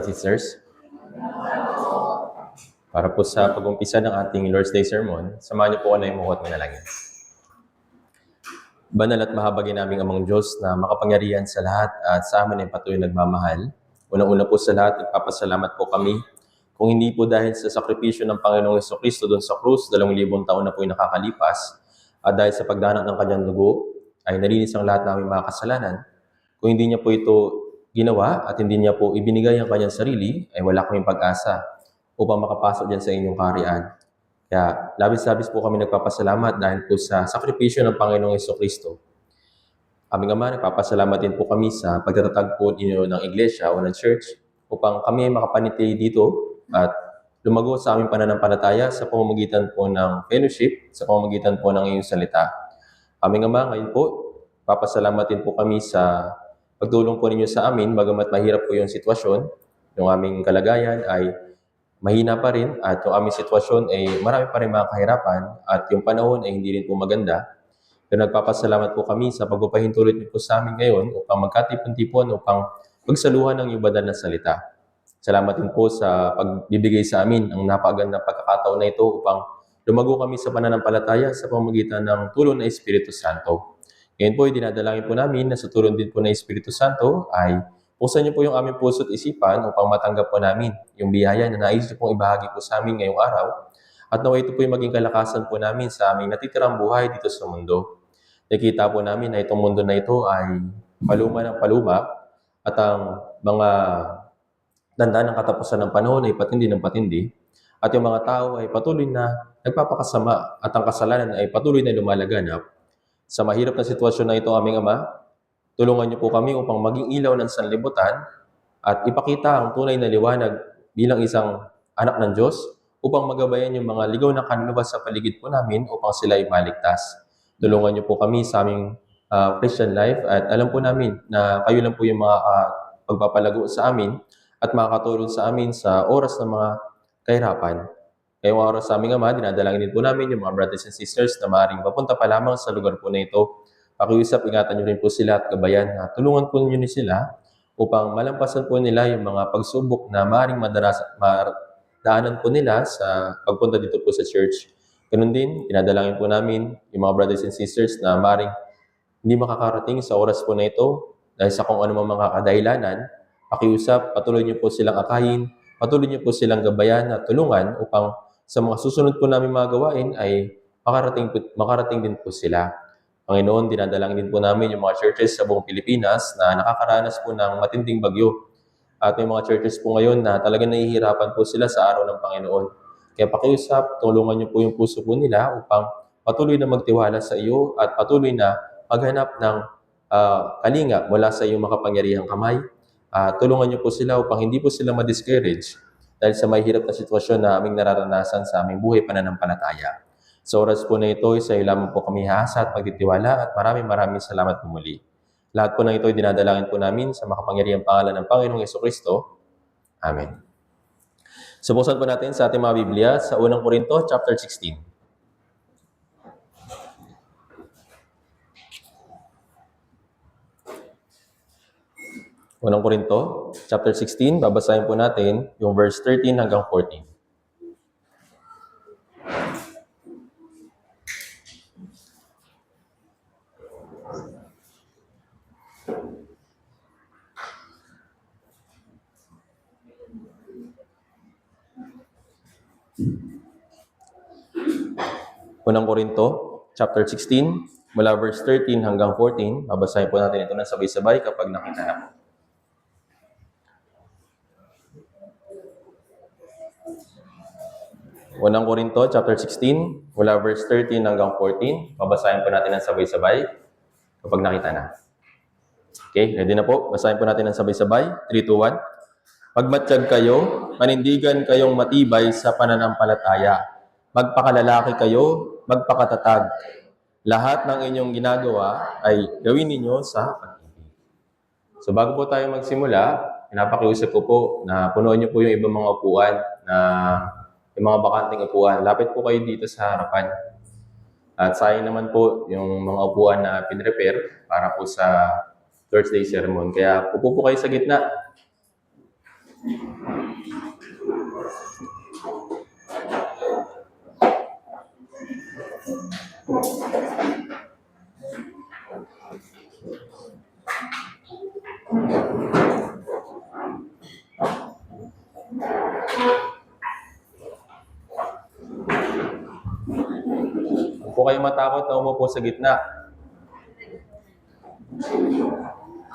and sisters. Para po sa pag-umpisa ng ating Lord's Day Sermon, samahan niyo po ako na imuhot manalangin. Banal at mahabagin naming Amang Diyos na makapangyarihan sa lahat at sa amin ay patuloy nagmamahal. Unang-una po sa lahat, nagpapasalamat po kami. Kung hindi po dahil sa sakripisyo ng Panginoong Jesucristo doon sa krus, 2,000 taon na po yung nakakalipas, at dahil sa pagdanak ng kanyang dugo, ay nalinis ang lahat naming mga kasalanan. Kung hindi niya po ito ginawa at hindi niya po ibinigay ang kanyang sarili, ay wala kaming pag-asa upang makapasok dyan sa inyong kaharian. Kaya labis-labis po kami nagpapasalamat dahil po sa sakripisyo ng Panginoong Jesucristo. Aming Ama, nagpapasalamat din po kami sa pagtatatag po ninyo ng iglesia o ng church upang kami ay makapanitili dito at lumago sa aming pananampalataya sa pamamagitan po ng fellowship, sa pamamagitan po ng iyong salita. Aming Ama, ngayon po, papasalamat din po kami sa pagtulong po ninyo sa amin, bagamat mahirap po yung sitwasyon, yung aming kalagayan ay mahina pa rin at yung aming sitwasyon ay marami pa rin mga kahirapan at yung panahon ay hindi rin po maganda. Pero nagpapasalamat po kami sa pagpapahintulot niyo po sa amin ngayon upang magkatipon-tipon upang pagsaluhan ng iyong banal na salita. Salamat din po sa pagbibigay sa amin ang napakagandang pagkakataon na ito upang lumago kami sa pananampalataya sa pamamagitan ng tulong ng Espiritu Santo. Ngayon po, dinadalangin po namin na sa tulong din po ng Espiritu Santo ay buksan niyo po yung aming puso at isipan upang matanggap po namin yung biyaya na nais niyo pong ibahagi po sa amin ngayong araw at nawa ito po yung maging kalakasan po namin sa aming natitirang buhay dito sa mundo. Nakita po namin na itong mundo na ito ay paluma ng paluma at ang mga tanda ng katapusan ng panahon ay patindi ng patindi at yung mga tao ay patuloy na nagpapakasama at ang kasalanan ay patuloy na lumalaganap. Sa mahirap na sitwasyon na ito, aming Ama, tulungan niyo po kami upang maging ilaw ng sanlibutan at ipakita ang tunay na liwanag bilang isang anak ng Diyos upang magabayan yung mga ligaw na kaluluwa sa paligid po namin upang sila ay maligtas. Tulungan niyo po kami sa aming Christian life at alam po namin na kayo lang po yung mga pagpapalago sa amin at makakatulong sa amin sa oras ng mga kahirapan. Ngayong oras sa aming Ama, dinadalangin din po namin yung mga brothers and sisters na maaaring papunta pa lamang sa lugar po na ito. Pakiusap, ingatan niyo rin po sila at gabayan na tulungan po niyo sila upang malampasan po nila yung mga pagsubok na maaaring madaanan po nila sa pagpunta dito po sa church. Ganun din, dinadalangin po namin yung mga brothers and sisters na maaaring hindi makakarating sa oras po na ito dahil sa kung ano mga kadahilanan. Pakiusap, patuloy niyo po silang akayin, patuloy niyo po silang gabayan at tulungan upang sa mga susunod po namin mga gawain ay makarating din po sila. Panginoon, dinadalangin din po namin yung mga churches sa buong Pilipinas na nakakaranas po ng matinding bagyo. At may mga churches po ngayon na talagang nahihirapan po sila sa araw ng Panginoon. Kaya pakiusap, tulungan niyo po yung puso po nila upang patuloy na magtiwala sa iyo at patuloy na maghanap ng kalinga mula sa iyong makapangyarihang kamay. Tulungan niyo po sila upang hindi po sila ma-discourage dahil sa mahirap na sitwasyon na aming nararanasan sa aming buhay pananampalataya. Sa oras po na ito, sa iyo lamang po kami hahasa at magtitiwala at maraming salamat po muli. Lahat po ng ito ay dinadalangin po namin sa makapangyarihang pangalan ng Panginoong Jesucristo. Amen. Buksan po natin sa ating mga Biblia sa unang Korinto, chapter 16. Unang Korinto, chapter 16, babasahin po natin yung verse 13 hanggang 14. Unang Korinto, chapter 16, mula verse 13 hanggang 14, babasahin po natin ito na sabay-sabay kapag nakita na po. Unang Korinto, chapter 16, mula verse 13 hanggang 14, babasahin po natin ng sabay-sabay kapag nakita na. Okay, ready na po? Basahin po natin ng sabay-sabay. 3, 2, 1. Magmatsyag kayo, panindigan kayong matibay sa pananampalataya. Magpakalalaki kayo, magpakatatag. Lahat ng inyong ginagawa ay gawin ninyo sa pag-ibig. So bago po tayo magsimula, pinapakiusap ko po na punuan niyo po yung ibang mga upuan na yung mga bakanting upuan. Lapit po kayo dito sa harapan. At sayang naman po yung mga upuan na pinrepare para po sa Thursday sermon. Kaya upo po kayo sa gitna. Huwag po kayo matakot na umupo sa gitna.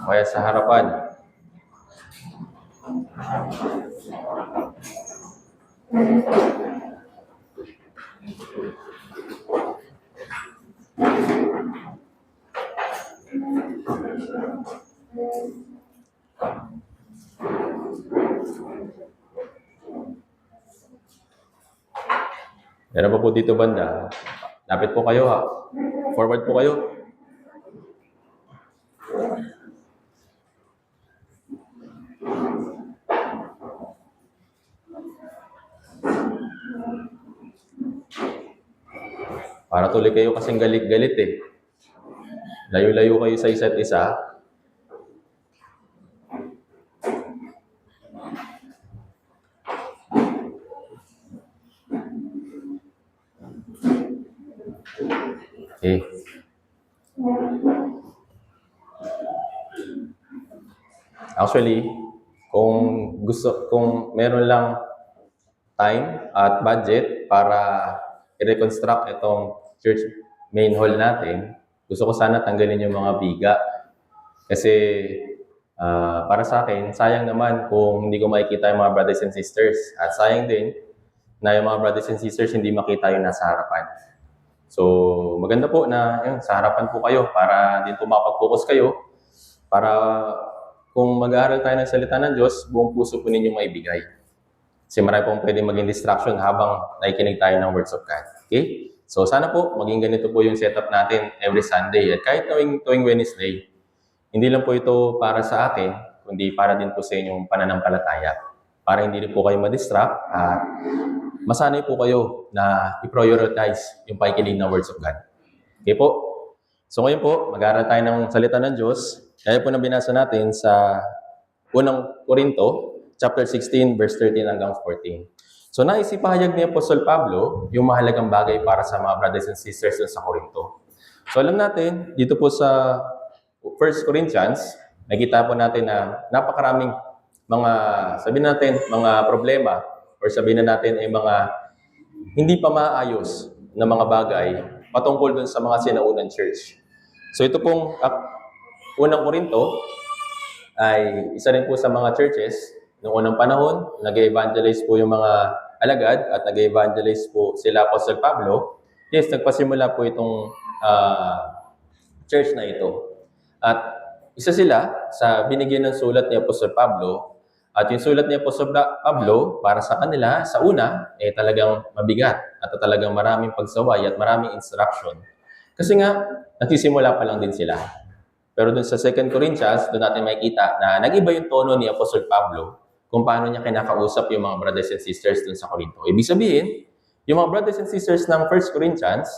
Kaya sa harapan. Meron pa po dito banda. Lapit po kayo ha. Forward po kayo. Para tuloy kayo kasing galit-galit eh. Layo-layo kayo sa isa't isa. Okay. Actually, kung meron lang time at budget para i-reconstruct itong church main hall natin, gusto ko sana tanggalin yung mga biga. Kasi para sa akin, sayang naman kung hindi ko makikita yung mga brothers and sisters. At sayang din na yung mga brothers and sisters hindi makita yung nasa harapan. So, maganda po na yun, sa harapan po kayo para din po makapag-focus kayo para kung mag-aaral tayo ng salita ng Diyos, buong puso po ninyong maibigay. Kasi marami pong pwedeng maging distraction habang nakikinig tayo ng words of God. Okay? So, sana po maging ganito po yung setup natin every Sunday. At kahit tuwing Wednesday, hindi lang po ito para sa akin, kundi para din po sa inyong pananampalataya. Para hindi rin po kayo ma-distract at masanay po kayo na i-prioritize yung pakikinig ng words of God. Okay po? So ngayon po, mag-aaral tayo ng salita ng Diyos. Kaya po nang binasa natin sa unang Korinto, chapter 16, verse 13 hanggang 14. So naisipahayag ni Apostol Pablo yung mahalagang bagay para sa mga brothers and sisters sa Korinto. So alam natin, dito po sa 1 Corinthians, nakita po natin na napakaraming mga, sabihin natin, mga problema or sabihin natin ay mga hindi pa maayos na mga bagay patungkol dun sa mga sinaunang church. So ito pong unang Korinto ay isa rin po sa mga churches noong unang panahon. Nag-evangelize po yung mga alagad at nag-evangelize po sila Apostol Pablo. Yes, nagpasimula po itong church na ito. At isa sila sa binigyan ng sulat ni Apostol Pablo. At yung sulat ni Apostol Pablo, para sa kanila, sa una, talagang mabigat at talagang maraming pagsaway at maraming instruction. Kasi nga, nagsisimula pa lang din sila. Pero dun sa 2 Corinthians, doon natin makikita na nag-iba yung tono ni Apostol Pablo kung paano niya kinakausap yung mga brothers and sisters dun sa Corinto. Ibig sabihin, yung mga brothers and sisters ng 1 Corinthians,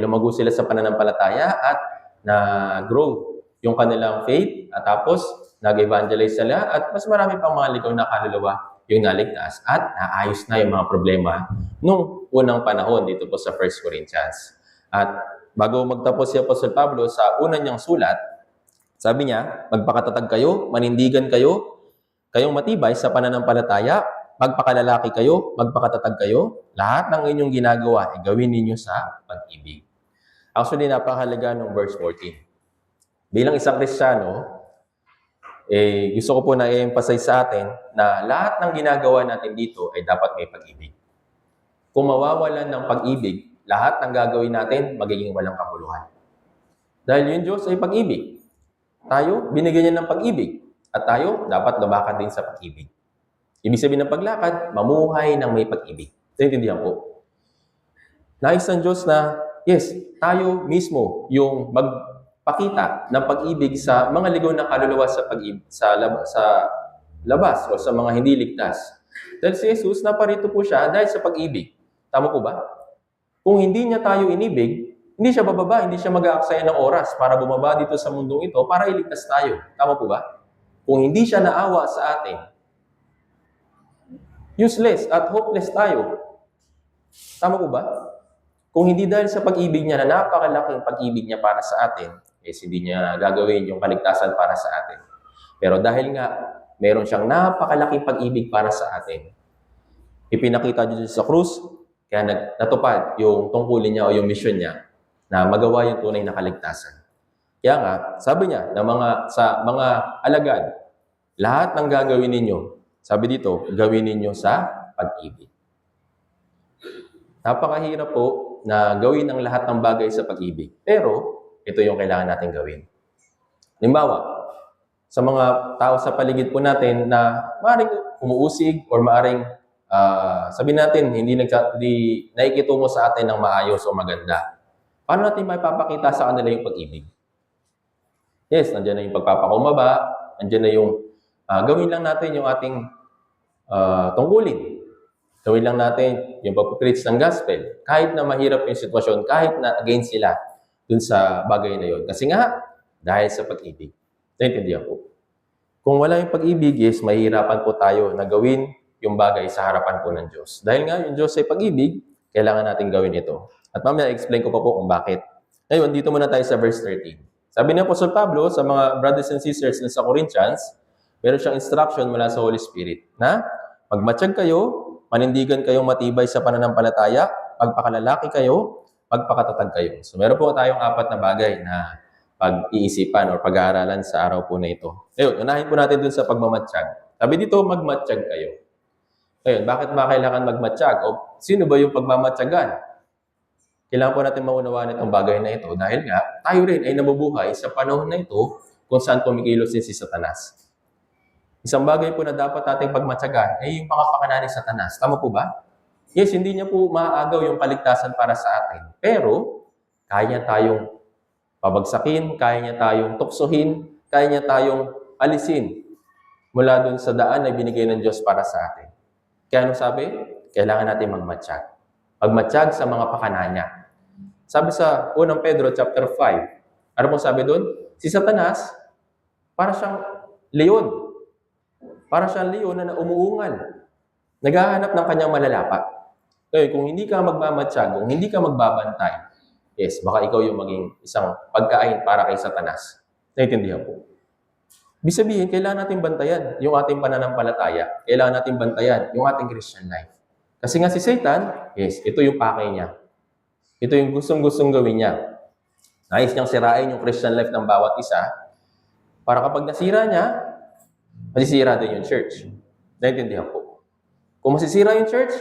lumago sila sa pananampalataya at na-grow yung kanilang faith at tapos nag-evangelize sila at mas marami pang mga ligaw na kaluluwa yung naligtas at naayos na yung mga problema nung unang panahon dito po sa 1 Corinthians. At bago magtapos si Apostol Pablo sa unang niyang sulat, sabi niya, magpakatatag kayo, manindigan kayo, kayong matibay sa pananampalataya, magpakalalaki kayo, magpakatatag kayo, lahat ng inyong ginagawa ay gawin ninyo sa pag-ibig. Actually, napakahalaga ng verse 14. Bilang isang Kristiyano, gusto ko po na i-emphasize sa atin na lahat ng ginagawa natin dito ay dapat may pag-ibig. Kung mawawalan ng pag-ibig, lahat ng gagawin natin magiging walang kabuluhan. Dahil yung Diyos ay pag-ibig. Tayo, binigyan niya ng pag-ibig. At tayo, dapat lumakad din sa pag-ibig. Ibig sabihin ng paglakad, mamuhay ng may pag-ibig. Naintindihan po? Nais ng Diyos na, yes, tayo mismo yung magpakita ng pag-ibig sa mga ligaw na kaluluwa sa pag-ibig, sa labas o sa mga hindi ligtas. Dahil si Jesus, naparito po siya dahil sa pag-ibig. Tama po ba? Kung hindi niya tayo inibig, hindi siya bababa, hindi siya mag-aaksaya ng oras para bumaba dito sa mundong ito para iligtas tayo. Tama po ba? Kung hindi siya naawa sa atin, useless at hopeless tayo. Tama po ba? Kung hindi dahil sa pag-ibig niya na napakalaking pag-ibig niya para sa atin, hindi niya gagawin yung kaligtasan para sa atin. Pero dahil nga, meron siyang napakalaking pag-ibig para sa atin, ipinakita niya sa krus, kaya natupad yung tungkulin niya o yung mission niya na magawa yung tunay na kaligtasan. Kaya nga, sabi niya sa mga alagad, lahat ng gagawin ninyo, sabi dito, gawin ninyo sa pag-ibig. Napakahirap po na gawin ang lahat ng bagay sa pag-ibig. Pero, ito yung kailangan natin gawin. Halimbawa, sa mga tao sa paligid po natin na maaaring umuusig or maaaring sabihin natin, hindi nakikitungo sa atin ng maayos o maganda. Paano natin maipapakita sa kanila yung pag-ibig? Yes, nandiyan na yung pagpapakumbaba, nandiyan na yung gawin lang natin yung ating tungkulin. Gawin lang natin yung pag-preach ng gospel. Kahit na mahirap yung sitwasyon, kahit na against sila dun sa bagay na yun. Kasi nga, dahil sa pag-ibig. Naintindihan po. Kung wala yung pag-ibig, mahihirapan po tayo na gawin yung bagay sa harapan po ng Diyos. Dahil nga yung Diyos ay pag-ibig, kailangan natin gawin ito. At mamaya, explain ko pa po kung bakit. Ngayon, dito muna tayo sa verse 13. Sabi ni Apostle Pablo sa mga brothers and sisters na sa Corinthians, meron siyang instruction mula sa Holy Spirit na magmatsyag kayo, manindigan kayong matibay sa pananampalataya, pagpakalalaki kayo, pagpakatatag kayo. So meron po tayong 4 na bagay na pag-iisipan o pag-aaralan sa araw po na ito. Ngayon, unahin po natin dun sa pagmamatsyag. Sabi dito, magmatsyag kayo. Ngayon, bakit ba kailangan magmatsyag? O sino ba yung pagmamatsyagan? Kailangan po natin maunawaan itong bagay na ito dahil nga, tayo rin ay nabubuhay sa panahon na ito kung saan kumikilos din si Satanas. Isang bagay po na dapat nating pagmatyagan ay yung mga pakana ni Satanas. Tama po ba? Yes, hindi niya po maaagaw yung kaligtasan para sa atin. Pero, kaya niya tayong pabagsakin, kaya niya tayong tuksohin, kaya niya tayong alisin mula dun sa daan na binigay ng Diyos para sa atin. Kaya ano sabi? Kailangan natin magmatsyag. Magmatsyag sa mga pakana niya. Sabi sa 1 Pedro chapter 5, ano pong sabi doon? Si Satanas, para siyang leon. Para siyang leon na umuungal. Naghahanap ng kanyang malalapat. Kaya kung hindi ka magmamatsyag, kung hindi ka magbabantay, baka ikaw yung maging isang pagkain para kay Satanas. Naintindihan po. Ibig sabihin, kailangan natin bantayan yung ating pananampalataya. Kailangan natin bantayan yung ating Christian life. Kasi nga si Satan, ito yung pakay niya. Ito yung gustong-gustong gawin niya. Nais niyang sirain yung Christian life ng bawat isa para kapag nasira niya, masisira din yung church. Naintindihan po. Kung masisira yung church,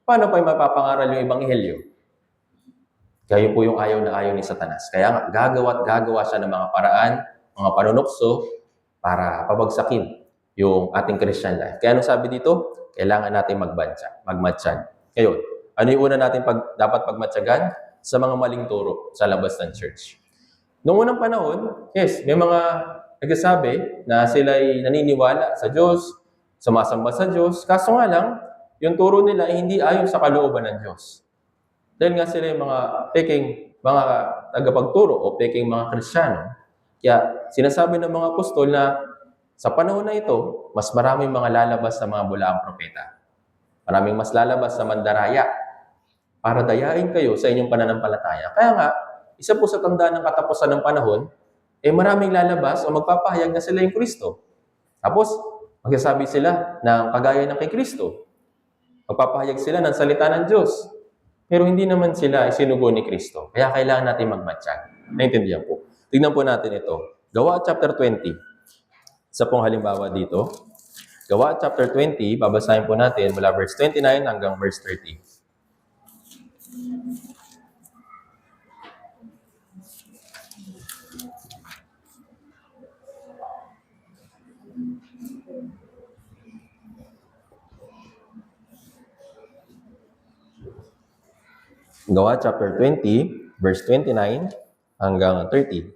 paano pa yung mapapangaral yung Ebanghelyo? Kaya yun po yung ayaw na ayaw ni Satanas. Kaya nga, gagawa siya ng mga paraan, mga panunukso, para pabagsakin yung ating Christian life. Kaya ano sabi dito? Kailangan natin magmatsyag. Ngayon, ano yung una natin dapat pagmatsyagan? Sa mga maling turo sa labas ng church. Noong unang panahon, may mga nagsasabi na sila'y naniniwala sa Diyos, sumasamba sa Diyos, kaso nga lang, yung turo nila ay hindi ayon sa kalooban ng Diyos. Dahil nga sila yung mga tagapagturo o peking mga Kristiyano. Kaya sinasabi ng mga apostol na sa panahon na ito, mas maraming mga lalabas sa mga bulaang propeta. Maraming mas lalabas sa mandaraya para dayain kayo sa inyong pananampalataya. Kaya nga, isa po sa tanda ng katapusan ng panahon, maraming lalabas o magpapahayag na sila yung Kristo. Tapos, magsasabi sila ng kagaya ng kay Kristo. Magpapahayag sila ng salita ng Diyos. Pero hindi naman sila isinugo ni Kristo. Kaya kailangan natin magmatsyag. Naintindihan po. Tignan po natin ito. Gawa chapter 20. Isa pong halimbawa dito. Gawa chapter 20, babasahin po natin mula verse 29 hanggang verse 30. Gawa chapter 20, verse 29 hanggang 30.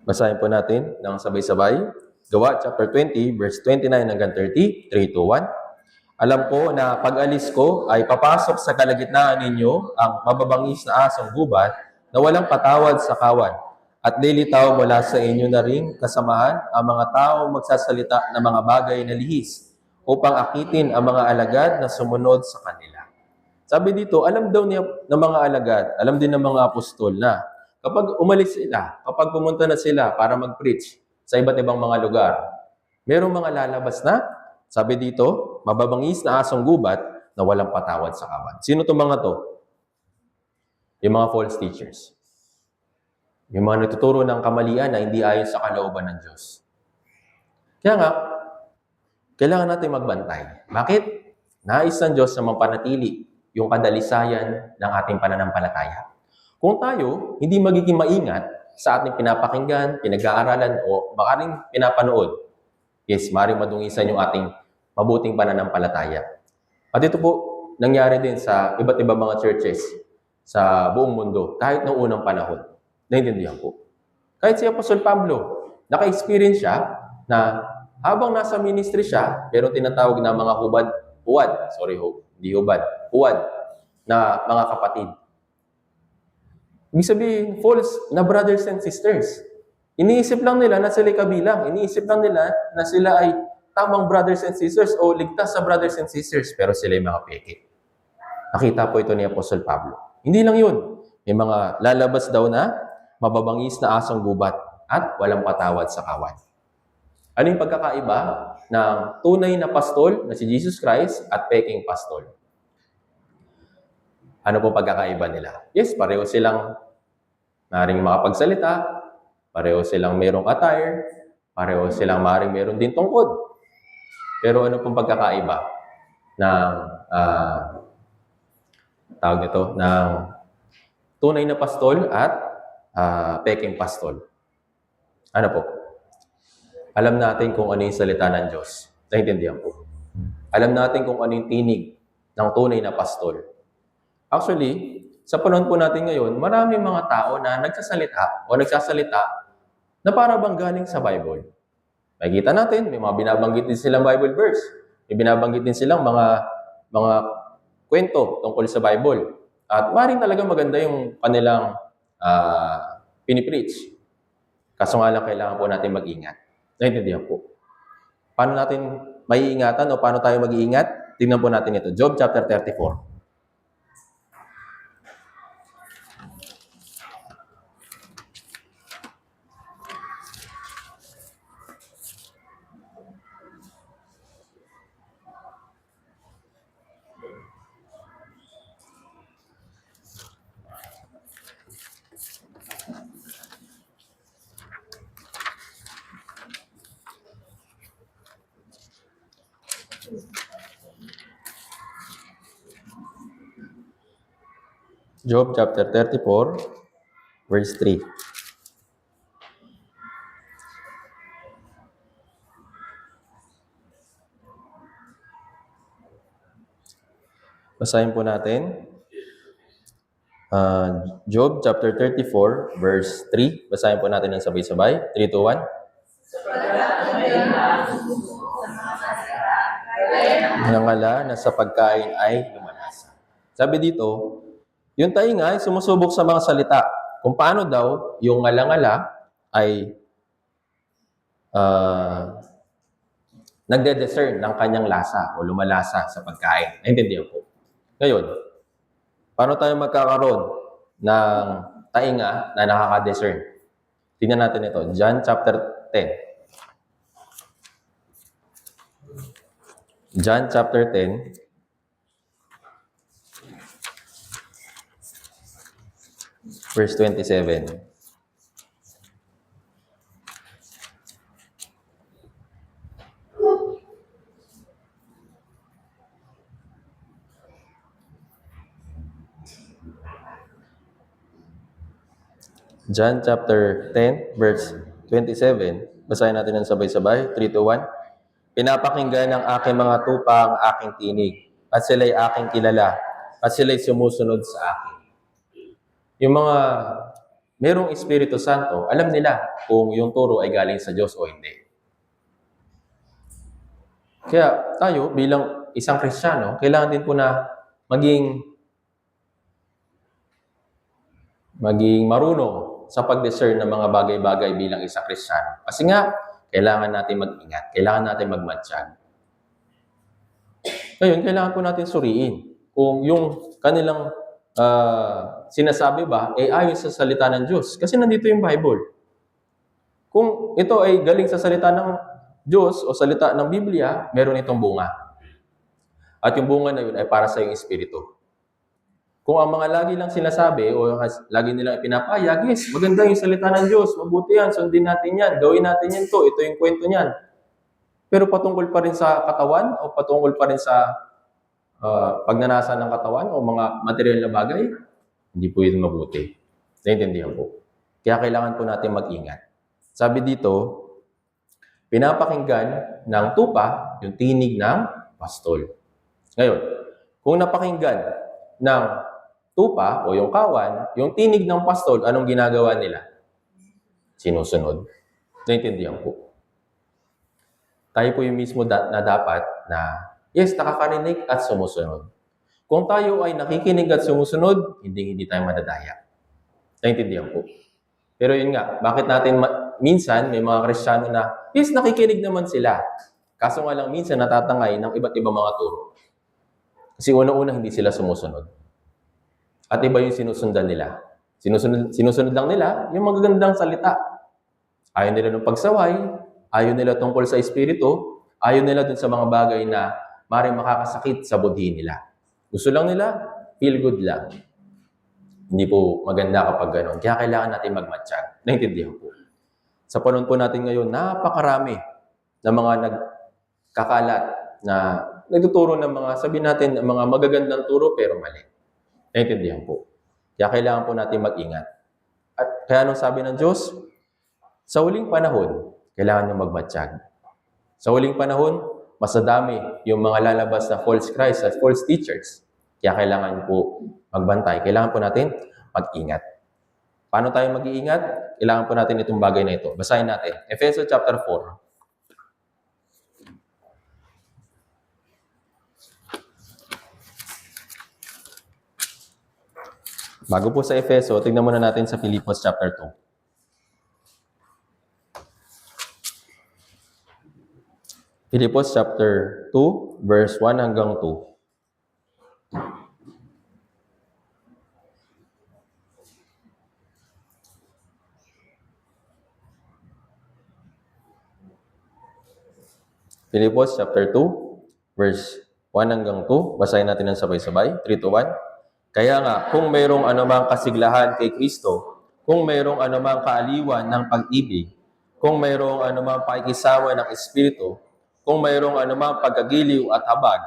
Basahin po natin ng sabay-sabay. Gawa chapter 20, verse 29 hanggang 30, 3, 2, 1. Alam ko na pag-alis ko ay papasok sa kalagitnaan ninyo ang mababangis na asong gubat na walang patawad sa kawan. At lilitaw mula sa inyo na ring kasamahan ang mga taong magsasalita ng mga bagay na lihis upang akitin ang mga alagad na sumunod sa kanila. Sabi dito, alam daw niya ng mga alagad, alam din ng mga apostol na kapag umalis sila, kapag pumunta na sila para mag-preach sa iba't ibang mga lugar, merong mga lalabas na, sabi dito, mababangis na asong gubat na walang patawad sa kawan. Sino itong mga to? Yung mga false teachers. Yung mga nagtuturo ng kamalian na hindi ayon sa kalooban ng Diyos. Kaya nga, kailangan natin magbantay. Bakit? Nais ng Diyos na mapanatili yung kadalisayan ng ating pananampalataya. Kung tayo hindi magiging maingat sa ating pinapakinggan, pinag-aaralan, o baka rin pinapanood, yes, maaaring madungisan yung ating mabuting pananampalataya. At ito po, nangyari din sa iba't ibang mga churches sa buong mundo, kahit noong unang panahon. Naintindihan po. Kahit si Apostol Pablo, naka-experience siya na habang nasa ministry siya, pero tinatawag na mga huwad na mga kapatid. Ibig sabihin, false na brothers and sisters. Iniisip lang nila na sila kabilang. Iniisip lang nila na sila ay tamang brothers and sisters o ligtas sa brothers and sisters, pero sila ay mga peke. Nakita po ito ni Apostol Pablo. Hindi lang yun. May mga lalabas daw na mababangis na asong gubat at walang patawad sa kawan. Ano yung pagkakaiba ng tunay na pastol na si Jesus Christ at peking pastol? Ano po pagkakaiba nila? Yes, pareho silang maaaring makapagsalita, pareho silang mayroong attire, pareho silang maaaring mayroon din tungkod. Pero ano pong pagkakaiba ng ng tunay na pastol at peking pastol? Ano po? Alam natin kung ano yung salita ng Diyos. Naintindihan po. Alam natin kung ano yung tinig ng tunay na pastol. Actually, sa panahon po natin ngayon, maraming mga tao na nagsasalita na para bang galing sa Bible. Makikita natin, may mga binabanggit din silang Bible verse. May binabanggit din silang mga kwento tungkol sa Bible. At maaaring talaga maganda yung kanilang pinipreach. Kaso nga lang kailangan po natin mag-ingat. Naintindihan po. Paano natin maiingatan o paano tayo mag-iingat? Tingnan po natin ito. Job chapter 34. Job chapter 34, verse 3. Basahin po natin. Job chapter 34, verse 3. Basahin po natin ng sabay-sabay. 3, 2, 1. Nangala na sa pagkain ay lumalasa. Sabi dito, yung tainga ay sumusubok sa mga salita. Kung paano daw yung ngala-ngala ay nagde-discern ng kanyang lasa o lumalasa sa pagkain. Naintindihan po. Ngayon, paano tayo magkakaroon ng tainga na nakaka-discern? Tingnan natin ito. John chapter 10. John chapter 10. Verse 27. John chapter 10, verse 27. Basahin natin ng sabay-sabay. 3, 2, 1. Pinapakinggan ng aking mga tupa ang aking tinig, at sila'y aking kilala, at sila'y sumusunod sa akin. Yung mga merong Espiritu Santo, alam nila kung yung turo ay galing sa Diyos o hindi. Kaya tayo bilang isang Kristiyano, kailangan din po na maging maging marunong sa pag-discern ng mga bagay-bagay bilang isang Kristiyano. Kasi nga, kailangan natin mag-ingat, kailangan natin magmatsyag. Ngayon, kailangan po natin suriin kung yung kanilang sinasabi ba ay ayon sa salita ng Diyos. Kasi nandito yung Bible. Kung ito ay galing sa salita ng Diyos o salita ng Biblia, meron itong bunga. At yung bunga na yun ay para sa iyong espiritu. Kung ang mga lagi lang sinasabi o lagi nilang ipinapayag, yes, maganda yung salita ng Diyos, mabuti yan, sundin natin yan, gawin natin yan ito yung kwento niyan. Pero patungkol pa rin sa katawan o patungkol pa rin sa pagnanasa ng katawan o mga material na bagay, hindi po yun mabuti. Naintindihan po. Kaya kailangan po natin mag-ingat. Sabi dito, pinapakinggan ng tupa yung tinig ng pastol. Ngayon, kung napakinggan ng tupa o yung kawan, yung tinig ng pastol, anong ginagawa nila? Sinusunod. Naintindihan po. Tayo po yung mismo na dapat na, yes, nakakarinig at sumusunod. Kung tayo ay nakikinig at sumusunod, hindi tayo madadaya. Naintindihan po. Pero yun nga, bakit natin minsan may mga Kristiyano na, yes, nakikinig naman sila. Kaso nga lang minsan natatangay ng iba't ibang mga turo. Kasi una-una hindi sila sumusunod. At iba yung sinusundan nila. Sinusunod lang nila yung magagandang salita. Ayaw nila ng pagsaway, ayaw nila tungkol sa espiritu, ayaw nila dun sa mga bagay na maaaring makakasakit sa budhi nila. Gusto lang nila, feel good lang. Hindi po maganda kapag gano'n. Kaya kailangan natin magmatsyag. Naintindihan po. Sa panahon po natin ngayon, napakarami na mga nagkakalat na nagtuturo ng mga, sabihin natin, mga magagandang turo pero mali. Naintindihan po. Kaya kailangan po natin mag-ingat. At kaya nung sabi ng Diyos, sa huling panahon, kailangan nyo magmatsyag. Sa huling panahon, mas nadami yung mga lalabas na false Christ at false teachers. Kaya kailangan po magbantay. Kailangan po natin mag-ingat. Paano tayo mag-iingat? Kailangan po natin itong bagay na ito. Basahin natin. Efeso chapter 4. Bago po sa Efeso, tingnan muna natin sa Filipos chapter 2. Filipos chapter 2, verse 1 hanggang 2. Filipos chapter 2, verse 1 hanggang 2. Basahin natin ng sabay-sabay. 3 to 1. Kaya nga, kung mayroong anumang kasiglahan kay Kristo, kung mayroong anumang kaaliwan ng pag-ibig, kung mayroong anumang pakikisama ng Espiritu, kung mayroong anumang pagkagiliw at habag,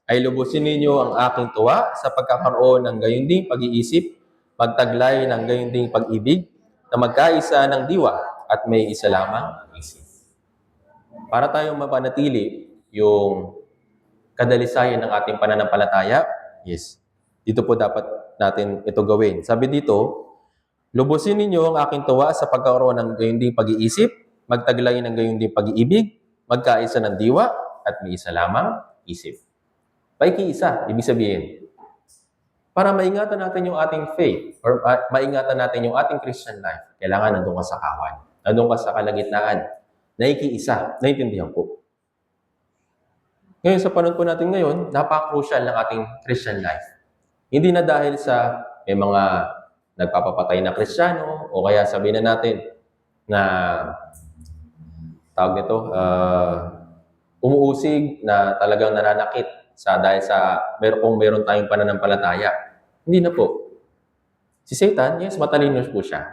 ay lubusin ninyo ang aking tuwa sa pagkakaroon ng gayunding pag-iisip, magtaglay ng gayunding pag-ibig, na magkaisa ng diwa at may isa lamang isip. Para tayong mapanatili yung kadalisayan ng ating pananampalataya, yes, dito po dapat natin ito gawin. Sabi dito, lubusin ninyo ang aking tuwa sa pagkakaroon ng gayunding pag-iisip, magtaglay ng gayunding pag-iibig, magkaisa ng diwa, at may isa lamang isip. Paikiisa, ibig sabihin, para maingatan natin yung ating faith, or maingatan natin yung ating Christian life, kailangan nandun ka sa kawan, nandun ka sa kalagitnaan, naikiisa, naintindihan po. Ngayon, sa panahon po natin ngayon, napaka-crucial ng ating Christian life. Hindi na dahil sa may mga nagpapapatay na Kristiyano o kaya sabihin na natin na tawag nito, umuusig na talagang nananakit dahil sa kung meron tayong pananampalataya. Hindi na po. Si Satan, yes, matalino po siya.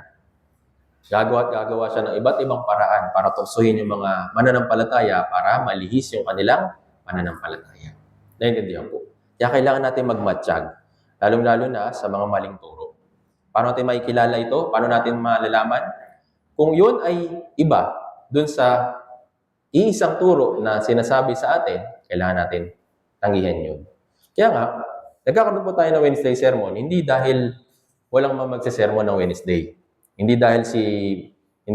Gagawa siya ng iba't ibang paraan para tuksohin yung mga mananampalataya para malihis yung kanilang pananampalataya. Naintindihan po. Kaya kailangan natin magmatsyag. Lalong-lalo na sa mga maling turo. Paano natin makikilala ito? Paano natin malalaman? Kung yun ay iba dun sa iisang turo na sinasabi sa atin, kailangan natin tanggihan yun. Kaya nga, nagkakaroon po tayo ng Wednesday sermon, hindi dahil walang magsisermon ng Wednesday. Hindi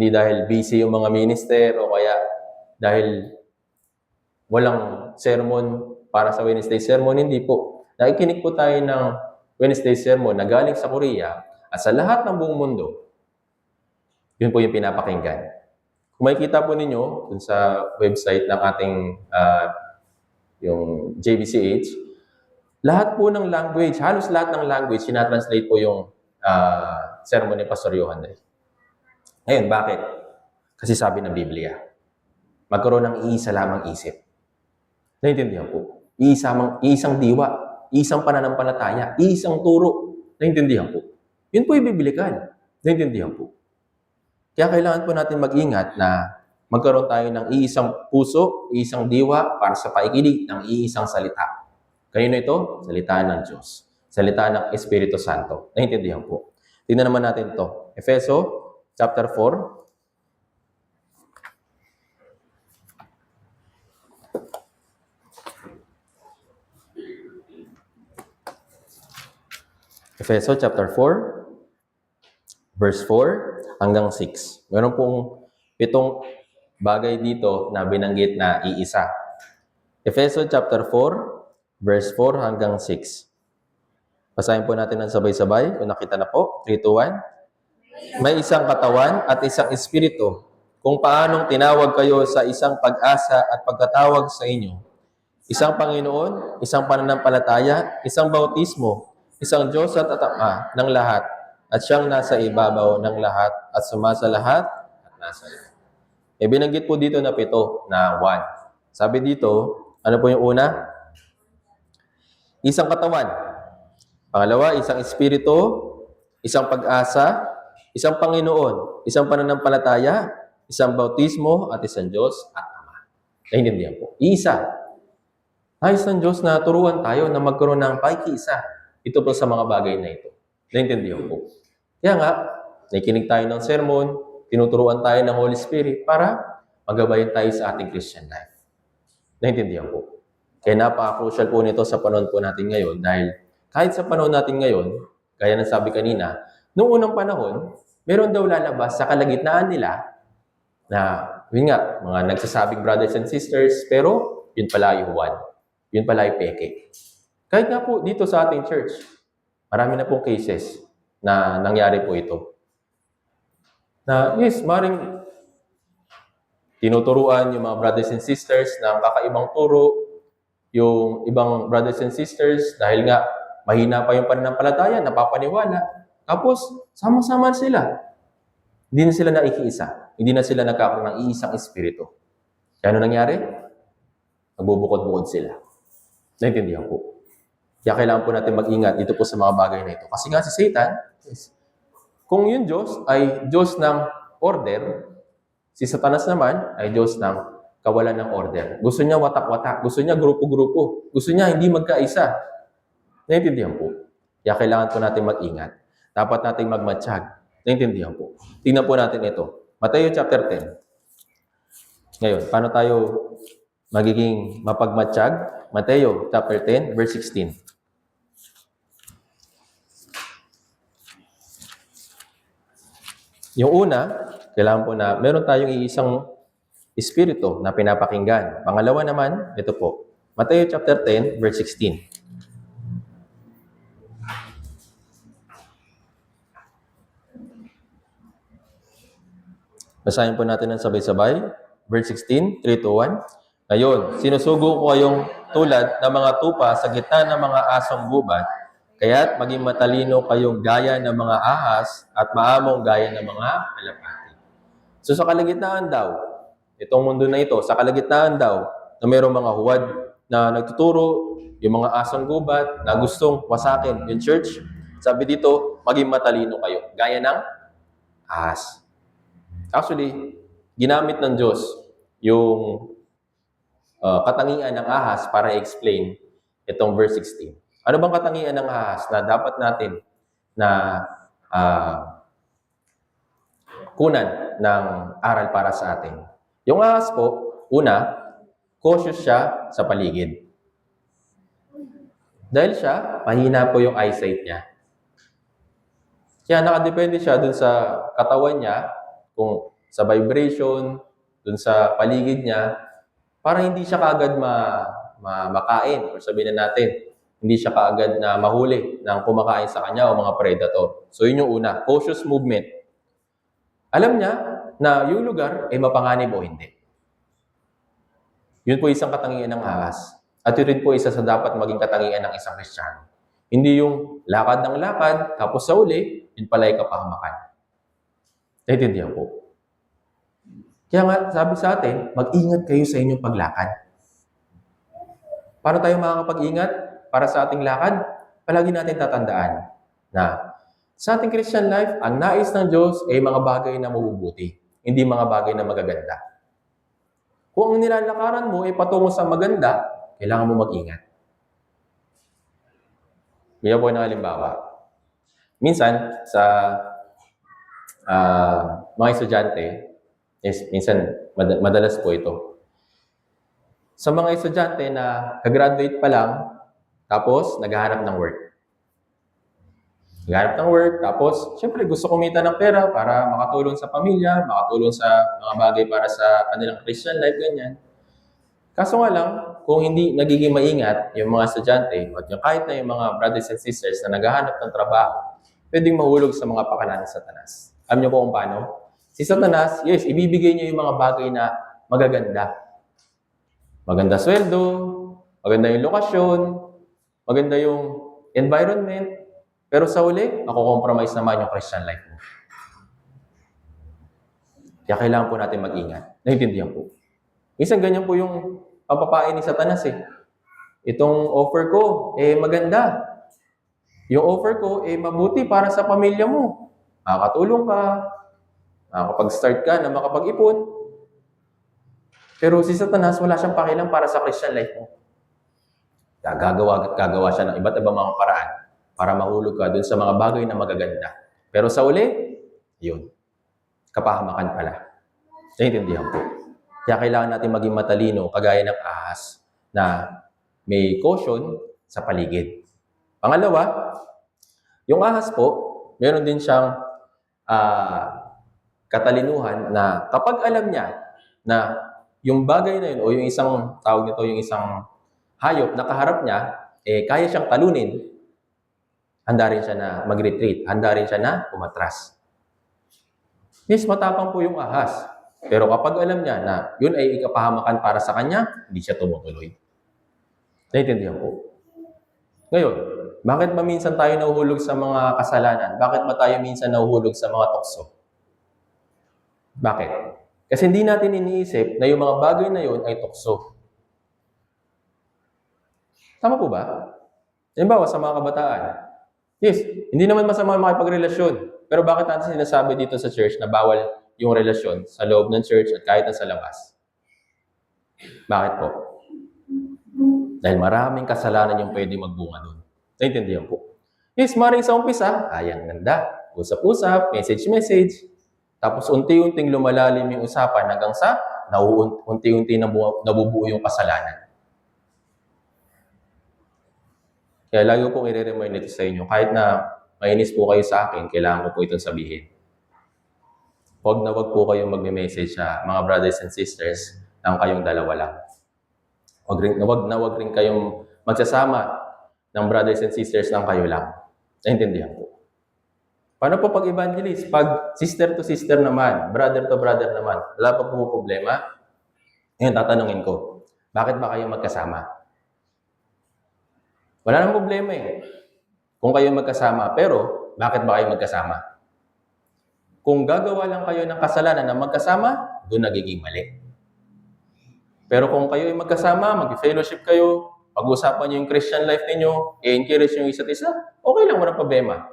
dahil busy yung mga minister o kaya dahil walang sermon para sa Wednesday sermon, hindi po. Nakikinig po tayo ng Wednesday sermon na galing sa Korea at sa lahat ng buong mundo. Yun po yung pinapakinggan. Kung makikita po ninyo dun sa website ng ating yung JBCH, lahat po ng language, halos lahat ng language, sinatranslate po yung sermon ni Pastor Johan Rey. Ngayon, bakit? Kasi sabi ng Biblia, magkaroon ng iisa lamang isip. Naintindihan po? Iisang diwa, isang pananampalataya, isang turo. Naintindihan po? Yun po yung biblikan. Naintindihan po? Kaya kailangan po natin mag-ingat na magkaroon tayo ng iisang puso, iisang diwa para sa paikinig ng iisang salita. Kanino ito? Salita ng Diyos. Salita ng Espiritu Santo. Naintindihan po? Tingnan naman natin ito. Efeso chapter 4. Efeso chapter 4, verse 4 hanggang 6. Meron pong 7 bagay dito na binanggit na iisa. Efeso chapter 4, verse 4 hanggang 6. Basahin po natin ng sabay-sabay. Kung nakita na po, 3, 2, 1. May isang katawan at isang espiritu, kung paanong tinawag kayo sa isang pag-asa at pagkatawag sa inyo. Isang Panginoon, isang pananampalataya, isang bautismo, isang Diyos at Ama ng lahat, at siyang nasa ibabaw ng lahat at sumasa lahat at nasa lahat. E binanggit po dito na 7 na 1. Sabi dito, ano po yung una? Isang katawan. Pangalawa, isang espiritu, isang pag-asa, isang Panginoon, isang pananampalataya, isang bautismo, at isang Diyos at Ama. Naintindihan po. Isa. Ayos ng Diyos na turuan tayo na magkaroon ng pakikiisa. Ito po sa mga bagay na ito. Naintindihan po. Kaya nga, nakikinig tayo ng sermon, tinuturuan tayo ng Holy Spirit para magabayan tayo sa ating Christian life. Naintindihan po. Kaya napaka-crucial po nito sa panahon po natin ngayon dahil kahit sa panahon natin ngayon, gaya ng sabi kanina, noong unang panahon, meron daw lalabas sa kalagitnaan nila na, yun nga, mga nagsasabing brothers and sisters, pero yun pala yung Juan. Yun pala yung peke. Kahit nga po dito sa ating church, marami na pong cases na nangyari po ito. Na, yes, maring tinuturuan yung mga brothers and sisters ng kakaibang turo, yung ibang brothers and sisters, dahil nga mahina pa yung pananampalataya, napapaniwala. Tapos, sama-sama sila. Hindi na sila naikiisa. Hindi na sila nagkakaroon ng iisang espiritu. Kaya ano nangyari? Nagbubukod-bukod sila. Naintindihan po. Kaya kailangan po natin mag-ingat dito po sa mga bagay na ito. Kasi nga si Satan, kung yung Diyos ay Diyos ng order, si Satanas naman ay Diyos ng kawalan ng order. Gusto niya watak-watak. Gusto niya grupo-grupo. Gusto niya hindi magkaisa. Naintindihan po. Kaya kailangan po natin mag-ingat. Dapat natin magmatsyag. Naintindihan po. Tingnan po natin ito. Mateo chapter 10. Ngayon, paano tayo magiging mapagmatsyag? Mateo chapter 10, verse 16. Yung una, kailangan po na meron tayong iisang espiritu na pinapakinggan. Pangalawa naman, ito po. Mateo chapter 10, verse 16. Basahin po natin ng sabay-sabay. Verse 16, 3, 2, 1. Ngayon, sinusugo ko kayong tulad ng mga tupa sa gitna ng mga asong gubat, kaya't maging matalino kayong gaya ng mga ahas at maamong gaya ng mga kalapati. So sa kalagitnaan daw, itong mundo na ito, sa kalagitnaan daw, na mayroong mga huwad na nagtuturo, yung mga asong gubat na gustong wasakin yung church, sabi dito, maging matalino kayo, gaya ng ahas. Actually, ginamit ng Diyos yung katangian ng ahas para i-explain itong verse 16. Ano bang katangian ng ahas na dapat natin na kunan ng aral para sa atin? Yung ahas po, una, cautious siya sa paligid. Dahil siya, mahina po yung eyesight niya. Kaya nakadepende siya dun sa katawan niya, kung sa vibration, dun sa paligid niya, para hindi siya kaagad makain, or sabihin na natin, hindi siya kaagad na mahuli ng kumakain sa kanya o mga predator. So yun yung una, cautious movement. Alam niya na yung lugar ay mapanganib o hindi. Yun po isang katangian ng ahas. At yun rin po isa sa dapat maging katangian ng isang Kristiyano. Hindi yung lakad ng lakad, tapos sa uli, yun pala ay kapahamakan. Naintindihan po. Kaya nga, sabi sa atin, mag-ingat kayo sa inyong paglakad. Paano tayo makakapag-ingat para sa ating lakad? Palagi natin tatandaan na sa ating Christian life, ang nais ng Diyos ay mga bagay na mabubuti, hindi mga bagay na magaganda. Kung ang nilalakaran mo ay patungo sa maganda, kailangan mo mag-ingat. Bigyan po ng halimbawa. Minsan, sa mga estudyante, minsan madalas po ito. Sa mga estudyante na kagraduate pa lang, tapos naghahanap ng work. Naghahanap ng work, tapos syempre gusto kumita ng pera para makatulong sa pamilya, makatulong sa mga bagay para sa kanilang Christian life, ganyan. Kaso nga lang, kung hindi nagiging maingat yung mga estudyante, at yung kahit na yung mga brothers and sisters na naghahanap ng trabaho, pwedeng mahulog sa mga pakanan ng Satanas. Alam niyo po kung paano? Si Satanas, yes, ibibigay niya yung mga bagay na magaganda. Maganda sweldo, maganda yung lokasyon, maganda yung environment, pero sa uli, makukompromise naman yung Christian life mo. Kaya kailangan po natin mag-ingat. Naintindihan po. Minsan ganyan po yung papapain ni Satanas eh. Itong offer ko, maganda. Yung offer ko, mabuti para sa pamilya mo. Makakatulong ka, makakapag-start ka na makapag-ipon. Pero si Satanas, wala siyang pakialam para sa Christian life mo. Gagawa siya ng iba't ibang mga paraan para mahulog ka dun sa mga bagay na magaganda. Pero sa uli, yun, kapahamakan pala. Naintindihan po. Kaya kailangan natin maging matalino, kagaya ng ahas, na may caution sa paligid. Pangalawa, yung ahas po, meron din siyang katalinuhan na kapag alam niya na yung bagay na yun, o yung isang, tawag nito, yung isang hayop na kaharap niya, kaya siyang talunin, handa rin siya na mag-retreat, handa rin siya na umatras. Yes, matapang po yung ahas. Pero kapag alam niya na yun ay ikapahamakan para sa kanya, hindi siya tumutuloy. Naintindihan po. Ngayon, bakit ba minsan tayo nahuhulog sa mga kasalanan? Bakit ba tayo minsan nahuhulog sa mga tukso? Bakit? Kasi hindi natin iniisip na yung mga bagay na yun ay tukso. Tama po ba? Halimbawa, sa mga kabataan. Yes, hindi naman masama makipagrelasyon. Pero bakit natin sinasabi dito sa church na bawal yung relasyon sa loob ng church at kahit na sa labas? Bakit po? Dahil maraming kasalanan yung pwede magbunga doon. Naintindihan po. Yes, maring sa umpisa, ang ganda. Usap-usap, message-message. Tapos unti-unting lumalalim yung usapan hanggang sa unti-unti nabubuo yung kasalanan. Kaya lagi ko pong i-remind ito sa inyo, kahit na mainis po kayo sa akin, kailangan ko po itong sabihin. Huwag na huwag po kayong magme-message sa mga brothers and sisters nang kayong dalawa lang. Huwag na huwag rin kayong magsasama ng brothers and sisters nang kayo lang. Naintindihan po. Paano po pag evangelist? Pag sister to sister naman, brother to brother naman, wala pa po problema? Ngayon, tatanungin ko, bakit ba kayo magkasama? Wala nang problema eh. Kung kayo magkasama, pero bakit ba kayo magkasama? Kung gagawa lang kayo ng kasalanan na magkasama, doon nagiging mali. Pero kung kayo ay magkasama, mag-fellowship kayo, pag-usapan nyo yung Christian life ninyo, i-encourage yung isa't isa, okay lang, walang problema.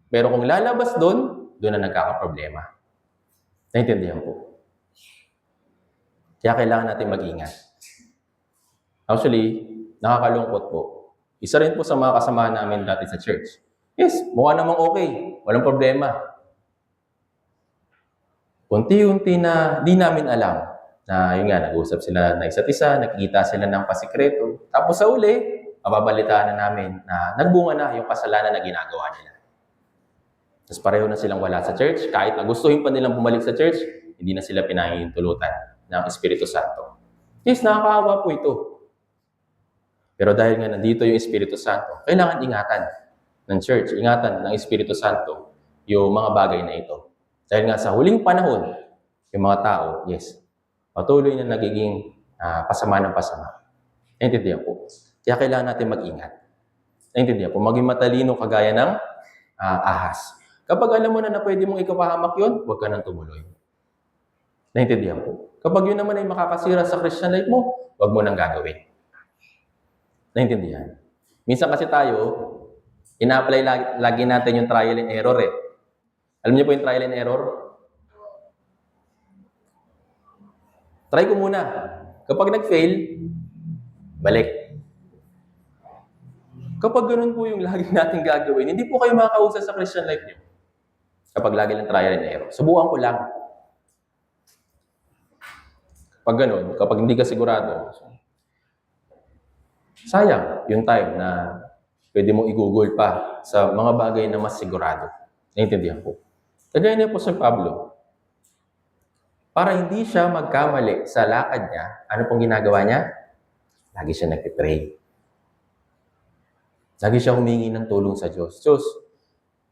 Pero kung lalabas doon na nagkakaproblema. Naintindihan po. Kaya kailangan natin mag-ingat. Actually, nakakalungkot po. Isa rin po sa mga kasamahan namin dati sa church. Yes, mukha namang okay. Walang problema. Unti-unti na di namin alam na yun nga, nag-usap sila na isa't isa, nakikita sila ng pasikreto. Tapos sa uli, mababalitaan na namin na nagbunga na yung kasalanan na ginagawa nila. Tapos pareho na silang wala sa church. Kahit na gustuhin pa nilang bumalik sa church, hindi na sila pinahihintulutan ng Espiritu Santo. Yes, nakakaawa po ito. Pero dahil nga nandito yung Espiritu Santo, kailangan ingatan ng church, ingatan ng Espiritu Santo yung mga bagay na ito. Dahil nga sa huling panahon, yung mga tao, yes, patuloy na nagiging pasama ng pasama. Naintindihan po. Kaya kailangan natin mag-ingat. Naintindihan po. Maging matalino kagaya ng ahas. Kapag alam mo na pwede mong ikapahamak yun, huwag ka nang tumuloy. Naintindihan po. Kapag yun naman ay makakasira sa Christian life mo, huwag mo nang gagawin. Naintindihan? Minsan kasi tayo, ina-apply lagi natin yung trial and error eh. Alam niyo po yung trial and error? Try ko muna. Kapag nag-fail, balik. Kapag ganun po yung lagi natin gagawin, hindi po kayo makakausap sa Christian life niyo. Kapag lagi lang trial and error. Subukan ko lang. Kapag ganun, kapag hindi ka sigurado, sayang yung time na pwede mo i-google pa sa mga bagay na mas sigurado. Naintindihan po. Kagaya ni Apostol Pablo, para hindi siya magkamali sa lakad niya, ano pong ginagawa niya? Lagi siya nagpipray. Lagi siya humingi ng tulong sa Diyos. Diyos,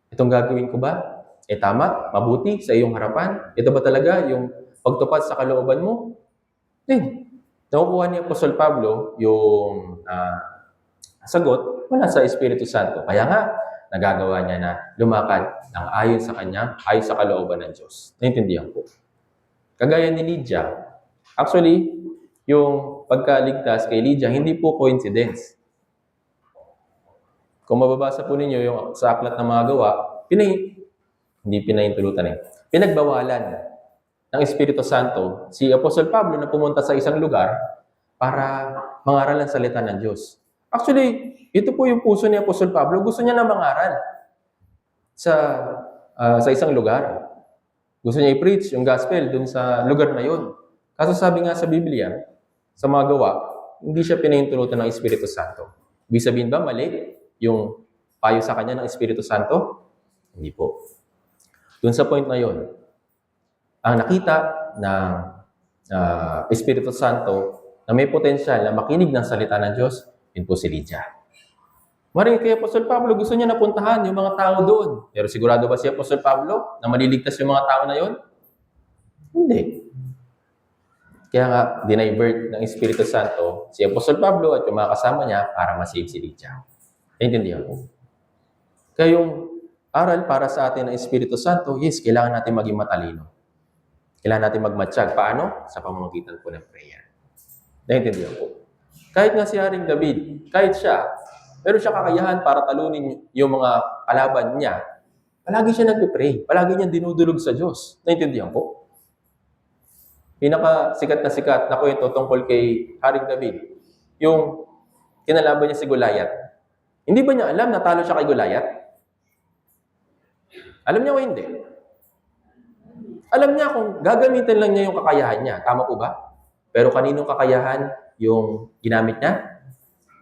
itong gagawin ko ba? Tama? Mabuti sa iyong harapan? Ito ba talaga yung pagtupad sa kalooban mo? Nakukuha ni Apostol Pablo yung sagot mula sa Espiritu Santo. Kaya nga, nagagawa niya na lumakad ng ayon sa kanya, ayon sa kalooban ng Diyos. Naintindihan ko. Kagaya ni Lydia. Actually, yung pagkaligtas kay Lydia, hindi po coincidence. Kung mababasa po ninyo yung sa aklat ng mga gawa, hindi pinahintulutan pinagbawalan ng Espiritu Santo si Apostol Pablo na pumunta sa isang lugar para mangaral ang salita ng Diyos. Actually, ito po yung puso ni Apostol Pablo. Gusto niya na mangaral sa isang lugar. Gusto niya i-preach yung gospel dun sa lugar na yun. Kaso sabi nga sa Biblia, sa mga gawa, hindi siya pinahintulutan ng Espiritu Santo. Ibig sabihin ba mali yung payo sa kanya ng Espiritu Santo? Hindi po. Dun sa point na yun, ang nakita ng Espiritu Santo na may potensyal na makinig ng salita ng Diyos, yun po si Lydia. Maring kay Apostol Pablo, gusto niya napuntahan yung mga tao doon. Pero sigurado ba si Apostol Pablo na maliligtas yung mga tao na yun? Hindi. Kaya nga, dinivert ng Espiritu Santo si Apostol Pablo at yung mga kasama niya para masave si Lydia. Naintindihan ko? Kaya yung aral para sa atin ng Espiritu Santo, yes, kailangan natin maging matalino. Kailangan natin magmatsyag. Paano? Sa pamamagitan po ng prayer. Naintindihan ko? Kahit nga si Haring David, kahit siya, pero siya kakayahan para talunin yung mga kalaban niya, palagi siya nagpipray. Palagi niya dinudulog sa Diyos. Naintindihan ko? Pinaka-sikat na sikat na kwento tungkol kay Haring David, yung kinalaban niya si Goliath. Hindi ba niya alam na talo siya kay Goliath? Alam niya o hindi? Alam niya kung gagamitin lang niya yung kakayahan niya. Tama po ba? Pero kaninong kakayahan yung ginamit niya?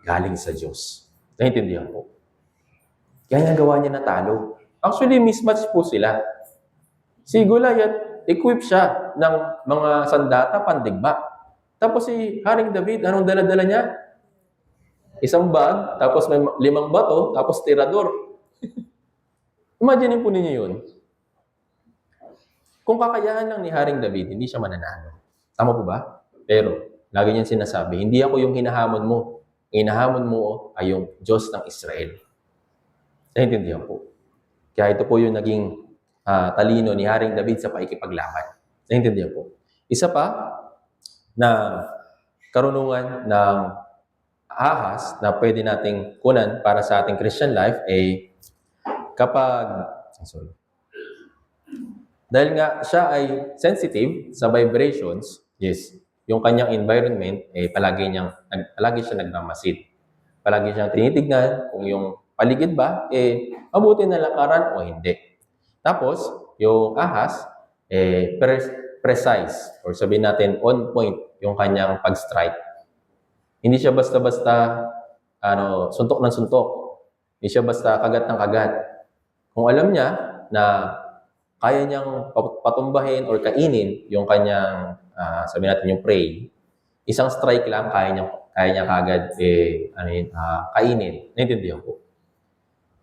Galing sa Diyos. Naintindihan po. Kaya nagawa niya natalo. Actually, mismatch po sila. Si Goliath, equip siya ng mga sandata, pandigma. Tapos si Haring David, anong dala-dala niya? Isang bag, tapos may 5 bato, tapos tirador. Imagine po ninyo yun. Kung kakayahan lang ni Haring David, hindi siya mananalo. Tama po ba? Pero, lagi niyang sinasabi, hindi ako yung hinahamon mo. Hinahamon mo ay yung Diyos ng Israel. Naintindihan po. Kaya ito po yung naging talino ni Haring David sa pakikipaglaban. Naintindihan po. Isa pa na karunungan ng ahas na pwede nating kunan para sa ating Christian life ay dahil nga siya ay sensitive sa vibrations, yes, yung kanyang environment, palagi siya nagmamasid. Palagi siyang tinitignan kung yung paligid ba, mabuti na lakaran o hindi. Tapos, yung ahas, precise, or sabihin natin, on point, yung kanyang pag-strike. Hindi siya basta-basta, suntok ng suntok. Hindi siya basta kagat ng kagat. Kung alam niya na kaya niyang patumbahin or kainin yung kanyang, sabihin natin yung prey, isang strike lang, kaya niya kagad kainin. Naintindihan ko.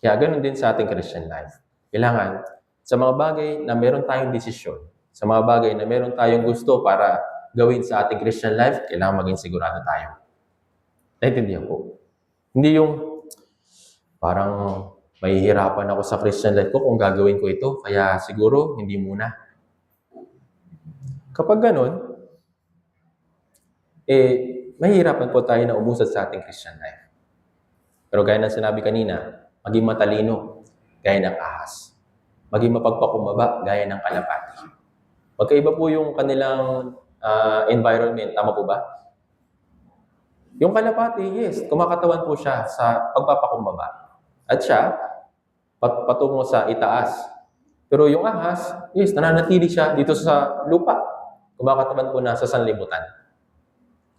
Kaya ganun din sa ating Christian life. Kailangan, sa mga bagay na meron tayong desisyon, sa mga bagay na meron tayong gusto para gawin sa ating Christian life, kailangan maging sigurado tayo. Naintindihan ko. Hindi yung parang mahihirapan ako sa Christian life ko kung gagawin ko ito, kaya siguro hindi muna. Kapag ganun, mahihirapan po tayo na umusad sa ating Christian life. Pero gaya ng sinabi kanina, maging matalino, gaya ng ahas. Maging mapagpakumbaba, gaya ng kalapati. Magkaiba po yung kanilang environment. Tama po ba? Yung kalapati, yes, kumakatawan po siya sa pagpapakumbaba. At siya, patungo sa itaas. Pero yung ahas, yes, nananatili siya dito sa lupa. Kumakatawan po na sa sanlibutan.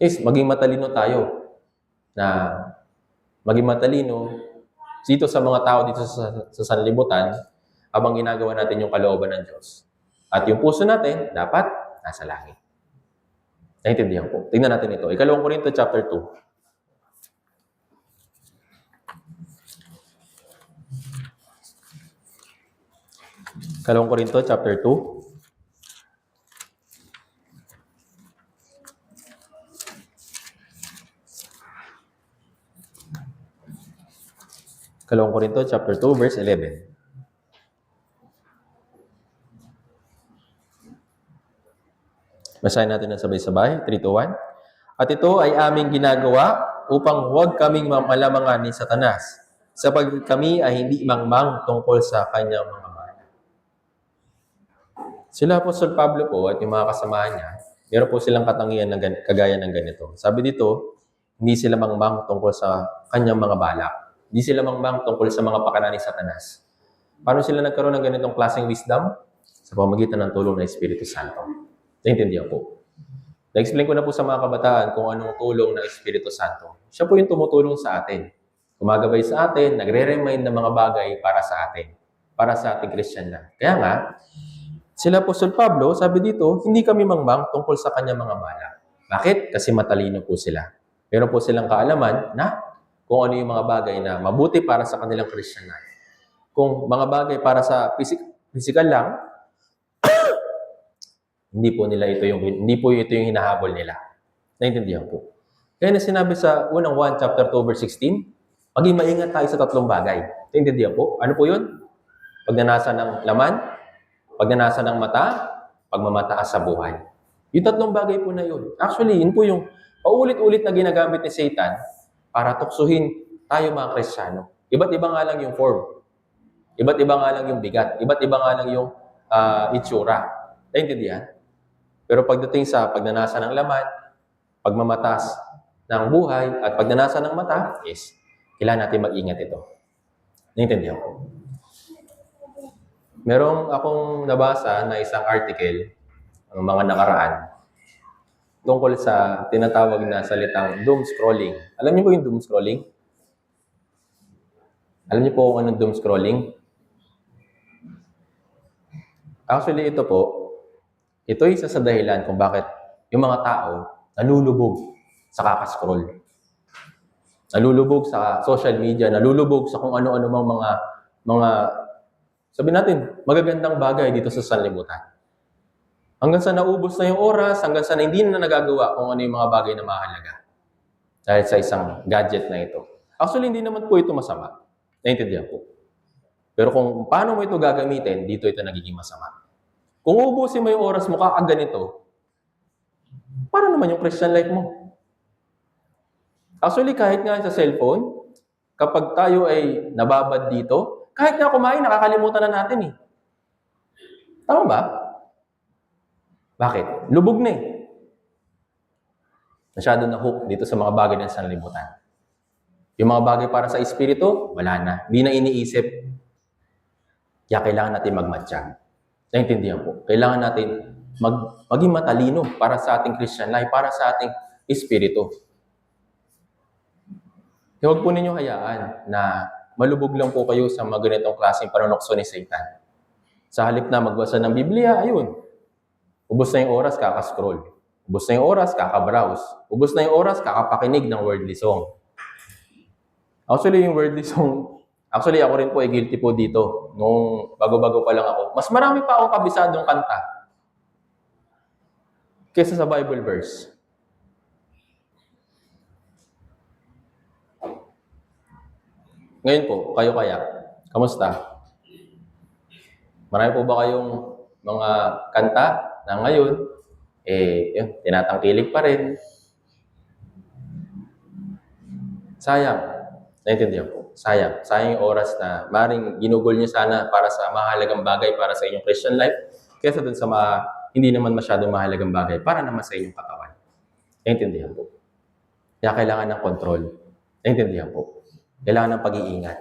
Yes, maging matalino tayo. Na maging matalino dito sa mga tao dito sa sanlibutan habang ginagawa natin yung kalooban ng Diyos. At yung puso natin, dapat nasa langit. Naintindihan po. Tingnan natin ito. Ikalawang Korinto chapter 2. Ikalawang Korinto chapter 2. Ikalawang Korinto chapter 2 verse 11. Basahin natin ng sabay-sabay. 3, 2, 1. At ito ay aming ginagawa upang huwag kaming mamalamangan ni Satanas, sapagkat kami ay hindi mangmang tungkol sa kanyang mga bahay. Sila Apostol Pablo po at yung mga kasamahan niya, meron po silang katangian na kagaya ng ganito. Sabi dito, hindi sila mangmang tungkol sa kanyang mga balak. Hindi sila mangmang tungkol sa mga pakana ni Satanas. Paano sila nagkaroon ng ganitong klaseng wisdom? Sa pamamagitan ng tulong ng Espiritu Santo. Naintindihan po. Na-explain ko na po sa mga kabataan kung anong tulong ng Espiritu Santo. Siya po yung tumutulong sa atin. Gumagabay sa atin, nagre-remind ng mga bagay para sa atin. Para sa ating Christian na. Kaya nga, sila Apostol Pablo, sabi dito, hindi kami mangmang tungkol sa kanyang mga balak. Bakit? Kasi matalino po sila. Meron po silang kaalaman na kung ano yung mga bagay na mabuti para sa kanilang Christian life. Kung mga bagay para sa physical lang, hindi po ito yung hinahabol nila. Naintindihan po. Kaya na sinabi sa unang 1 chapter 2 verse 16, maging maingat tayo sa 3 bagay. Naintindihan po? Ano po yun? Pagnanasa ng laman, pagnanasa ng mata, pagmamataas sa buhay. Yung 3 bagay po na yun. Actually, yun po yung paulit-ulit na ginagamit ni Satan para tuksuhin tayo mga Kristiyano. Iba't iba nga lang yung form. Iba't iba nga lang yung bigat. Iba't iba nga lang yung itsura. Naintindihan? Pero pagdating sa pagnanasa ng laman, pagmamatas ng buhay, at pagnanasa ng mata, yes, kailangan natin mag-ingat ito. Naintindihan ko? Merong akong nabasa na isang article, ng mga nakaraan, tungkol sa tinatawag na salitang doom scrolling. Alam niyo po yung doom scrolling? Alam niyo po kung anong doom scrolling? Actually, ito isa sa dahilan kung bakit yung mga tao nalulubog sa kakascroll. Nalulubog sa social media, nalulubog sa kung ano-ano mang mga sabihin natin, magagandang bagay dito sa sanlibutan. Hanggang sa naubos na yung oras, hanggang sa hindi na nagagawa kung ano yung mga bagay na mahalaga. Dahil sa isang gadget na ito. Actually, hindi naman po ito masama. Naintindihan po. Pero kung paano mo ito gagamitin, dito ito nagiging masama. Kung ubusin mo yung oras mo kakaganito, paano naman yung Christian life mo? Actually, kahit nga sa cellphone, kapag tayo ay nababad dito, kahit nga kumain, nakakalimutan na natin eh. Tama ba? Bakit? Lubog na eh. Masyado na hook dito sa mga bagay ng sanlibutan. Yung mga bagay para sa espiritu, wala na. Hindi na iniisip. Kaya kailangan natin magmatsyag. Naintindihan po. Kailangan natin maging matalino para sa ating Christian life, para sa ating espiritu. Huwag po ninyo hayaan na malubog lang po kayo sa mga ganitong klaseng panunokso ni Satan. Sa halip na magbasa ng Biblia, ayun. Ubos na yung oras, kakascroll. Ubus na yung oras, kaka-browse. Ubus na yung oras, kakapakinig ng worldly song. Actually, yung worldly song, actually ako rin po ay guilty po dito. Nung bago-bago pa lang ako. Mas marami pa akong kabisadong kanta kaysa sa Bible verse. Ngayon po, kayo kaya? Kamusta? Marami po ba kayong mga kanta na ngayon, yun, tinatangkilik pa rin? Sayang. Naintindihan po. Sayang. Sayang yung oras na maring ginugol niyo sana para sa mahalagang bagay para sa inyong Christian life kaysa dun sa hindi naman masyadong mahalagang bagay para naman sa inyong katawan. Naintindihan po. Kaya kailangan ng control. Naintindihan po. Kailangan ng pag-iingat.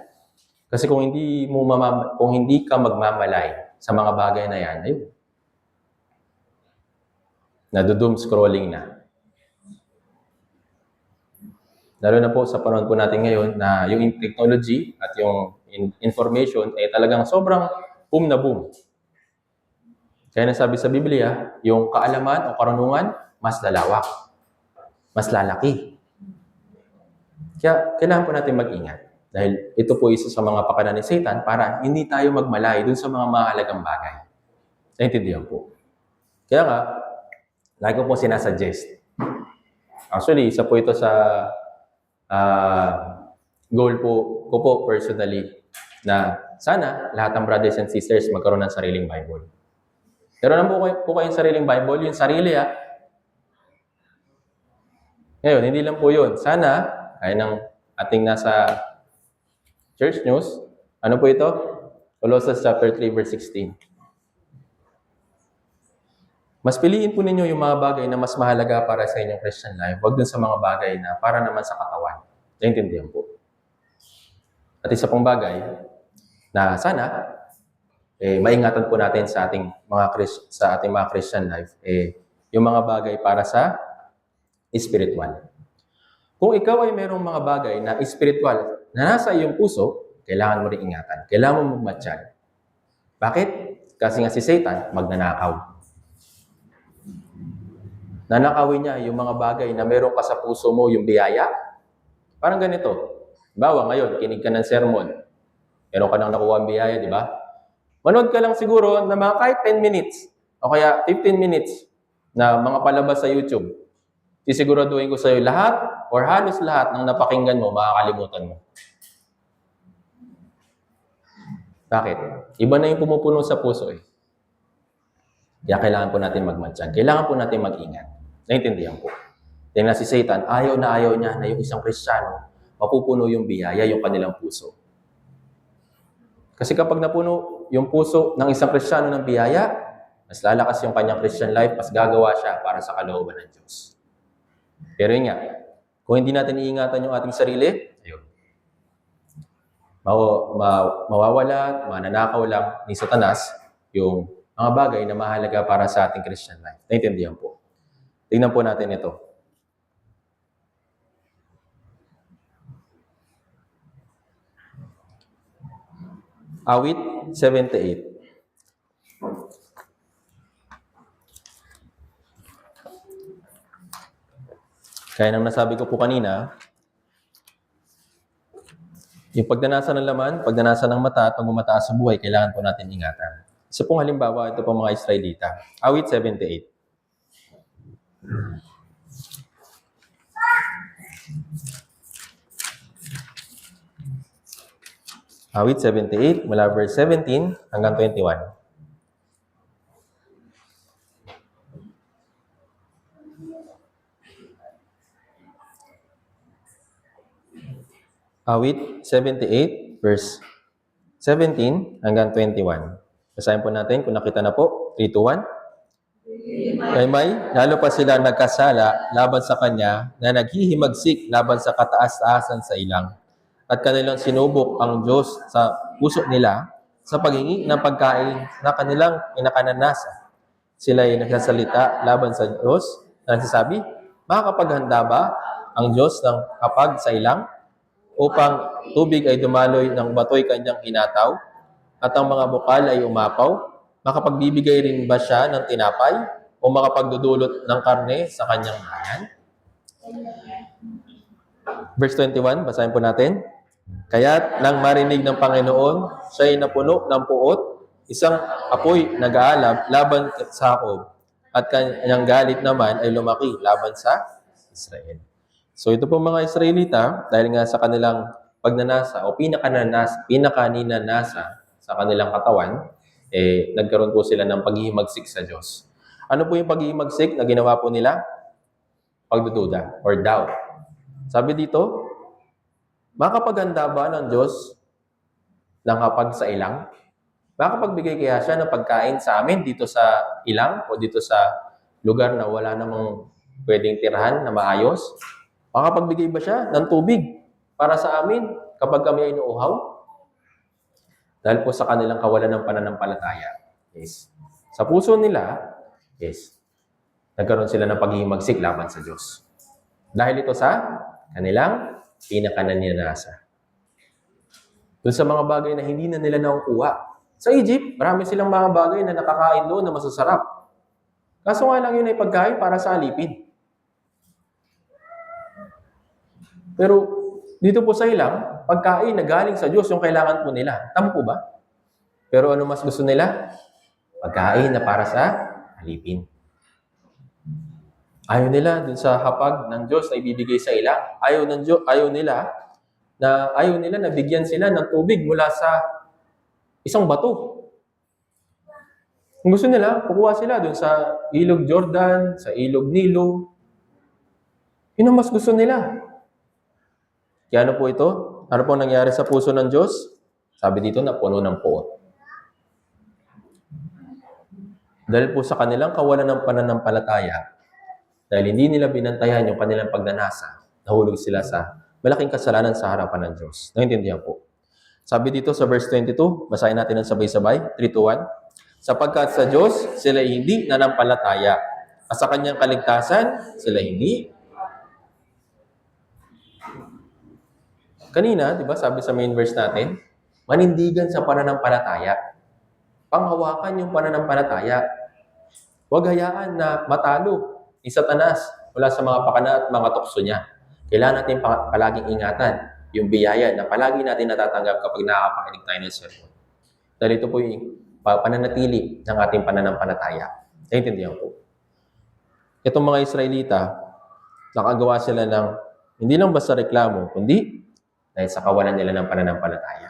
Kasi kung hindi ka magmamalay sa mga bagay na yan, ayun. Nado-doom scrolling na. Lalo na po sa panahon po natin ngayon na yung technology at yung information ay talagang sobrang boom na boom. Kaya nasabi sa Biblia, yung kaalaman o karunungan, mas lalawak, mas lalaki. Kaya kailangan po natin mag-ingat. Dahil ito po isa sa mga pakana ni Satan para hindi tayo magmalay dun sa mga mahalagang bagay. Naintindihan po. Kaya nga, lagi ko po sinasuggest. Actually, isa po ito sa goal ko po personally na sana lahat ng brothers and sisters magkaroon ng sariling Bible. Pero naman po kayong sariling Bible, yung sarili Ngayon, hindi lang po yun. Sana, kaya ng ating nasa church news, ano po ito? Colossians chapter 3 verse 16. Mas piliin po ninyo yung mga bagay na mas mahalaga para sa inyong Christian life, huwag dun sa mga bagay na para naman sa katawan. Naintindihan po. At isa pang bagay na sana, maingatan po natin sa ating mga Christian life, yung mga bagay para sa spiritual. Kung ikaw ay mayroong mga bagay na spiritual na nasa iyong puso, kailangan mo rin ingatan. Kailangan mo magmatyan. Bakit? Kasi nga si Satan, magnanakaw. Nanakawin niya yung mga bagay na meron ka sa puso mo, yung biyaya. Parang ganito. Bawa ngayon, kinig ka ng sermon. Meron ka nang nakuha ang biyaya, di ba? Manood ka lang siguro na mga kahit 10 minutes o kaya 15 minutes na mga palabas sa YouTube. Sisiguraduhin ko sa iyo lahat or halos lahat ng napakinggan mo, makakalimutan mo. Bakit? Iba na yung pumupuno sa puso Kaya kailangan po natin magmatyan. Kailangan po natin mag-ingat. Naintindihan po. Dahil na si Satan, ayaw niya na yung isang Kristiyano mapupuno yung biyaya, yung kanilang puso. Kasi kapag napuno yung puso ng isang Kristiyano ng biyaya, mas lalakas yung kanyang Christian life, mas gagawa siya para sa kalooban ng Diyos. Pero yun nga, kung hindi natin iingatan yung ating sarili, ayun. Mawawala, mananakaw lang ni Satanas yung mga bagay na mahalaga para sa ating Christian life. Naintindihan po. Tingnan po natin ito. Awit 78. Kaya nang nasabi ko po kanina, yung pagdanasan ng laman, pagdanasan ng mata at pagmamataas sa buhay, kailangan po natin ingatan. Isa pong halimbawa, ito po mga Israelita. Awit 78. Awit 78, mula verse 17 hanggang 21. Awit 78, verse 17 hanggang 21. Basahin po natin kung nakita na po. 3, 2, 1. Kay may, lalo pa sila nagkasala laban sa kanya na naghihimagsik laban sa kataas-taasan sa ilang. At kanilang sinubok ang Diyos sa puso nila sa paghingi ng pagkain na kanilang inakananasa. Sila ay nagsasalita laban sa Diyos na nagsasabi, makakapaghanda ba ang Diyos ng kapag sa ilang upang tubig ay dumaloy ng batoy kanyang hinataw at ang mga bukal ay umapaw? Makapagbibigay rin ba siya ng tinapay o makapagdudulot ng karne sa kanyang bayan? Verse 21, basahin po natin. Kaya't nang marinig ng Panginoon, siya'y napuno ng puot, isang apoy nag-aalab laban sa Jacob, at kanyang galit naman ay lumaki laban sa Israel. So ito po mga Israelita, dahil nga sa kanilang pagnanasa o pinakaninanasa sa kanilang katawan, nagkaroon po sila ng paghihimagsik sa Diyos. Ano po yung paghihimagsik na ginawa po nila? Pagdududa or doubt. Sabi dito, makapaganda ba ng Diyos ng kapag sa ilang? Makapagbigay kaya siya ng pagkain sa amin dito sa ilang o dito sa lugar na wala namang pwedeng tirahan na maayos? Makapagbigay ba siya ng tubig para sa amin kapag kami ay inuuhaw? Dahil po sa kanilang kawalan ng pananampalataya. Yes. Sa puso nila, yes, nagkaroon sila ng paghihimagsik laban sa Diyos. Dahil ito sa kanilang pinakaninanasa. Doon sa mga bagay na hindi na nila nakukuha. Sa Egypt, marami silang mga bagay na nakakain doon na masasarap. Kaso nga lang yun ay pagkain para sa alipin. Pero dito po sa ilang, pagkain na galing sa Diyos yung kailangan po nila. Tama po ba? Pero ano mas gusto nila? Pagkain na para sa alipin. Ayaw nila dun sa hapag ng Diyos na ibibigay sa ilang. Ayaw nila na bigyan sila ng tubig mula sa isang bato. Kung gusto nila, kukuha sila dun sa ilog Jordan, sa ilog Nilo. Yun ang mas gusto nila. Kaya ano po ito? Ano po nangyari sa puso ng Diyos? Sabi dito na puno ng puot. Dahil po sa kanilang kawalan ng pananampalataya, dahil hindi nila binantayan yung kanilang pagnanasa, nahulog sila sa malaking kasalanan sa harapan ng Diyos. Naintindihan po. Sabi dito sa verse 22, basahin natin ng sabay-sabay, 3-1. Sapagkat sa Diyos, sila hindi nanampalataya. At sa kanyang kaligtasan, sila hindi. Kanina, di ba, sabi sa main verse natin, manindigan sa pananampalataya. Panghawakan yung pananampalataya. Huwag hayaan na matalo ni Satanas mula sa mga pakana at mga tukso niya. Kailangan natin palaging ingatan yung biyaya na palagi natin natatanggap kapag nakakapakinig tayo ng sermon. Dahil ito po yung pananatili ng ating pananampalataya. Naintindihan po. Itong mga Israelita, nakagawa sila ng hindi lang basta reklamo, kundi dahil sa kawalan nila ng pananampalataya.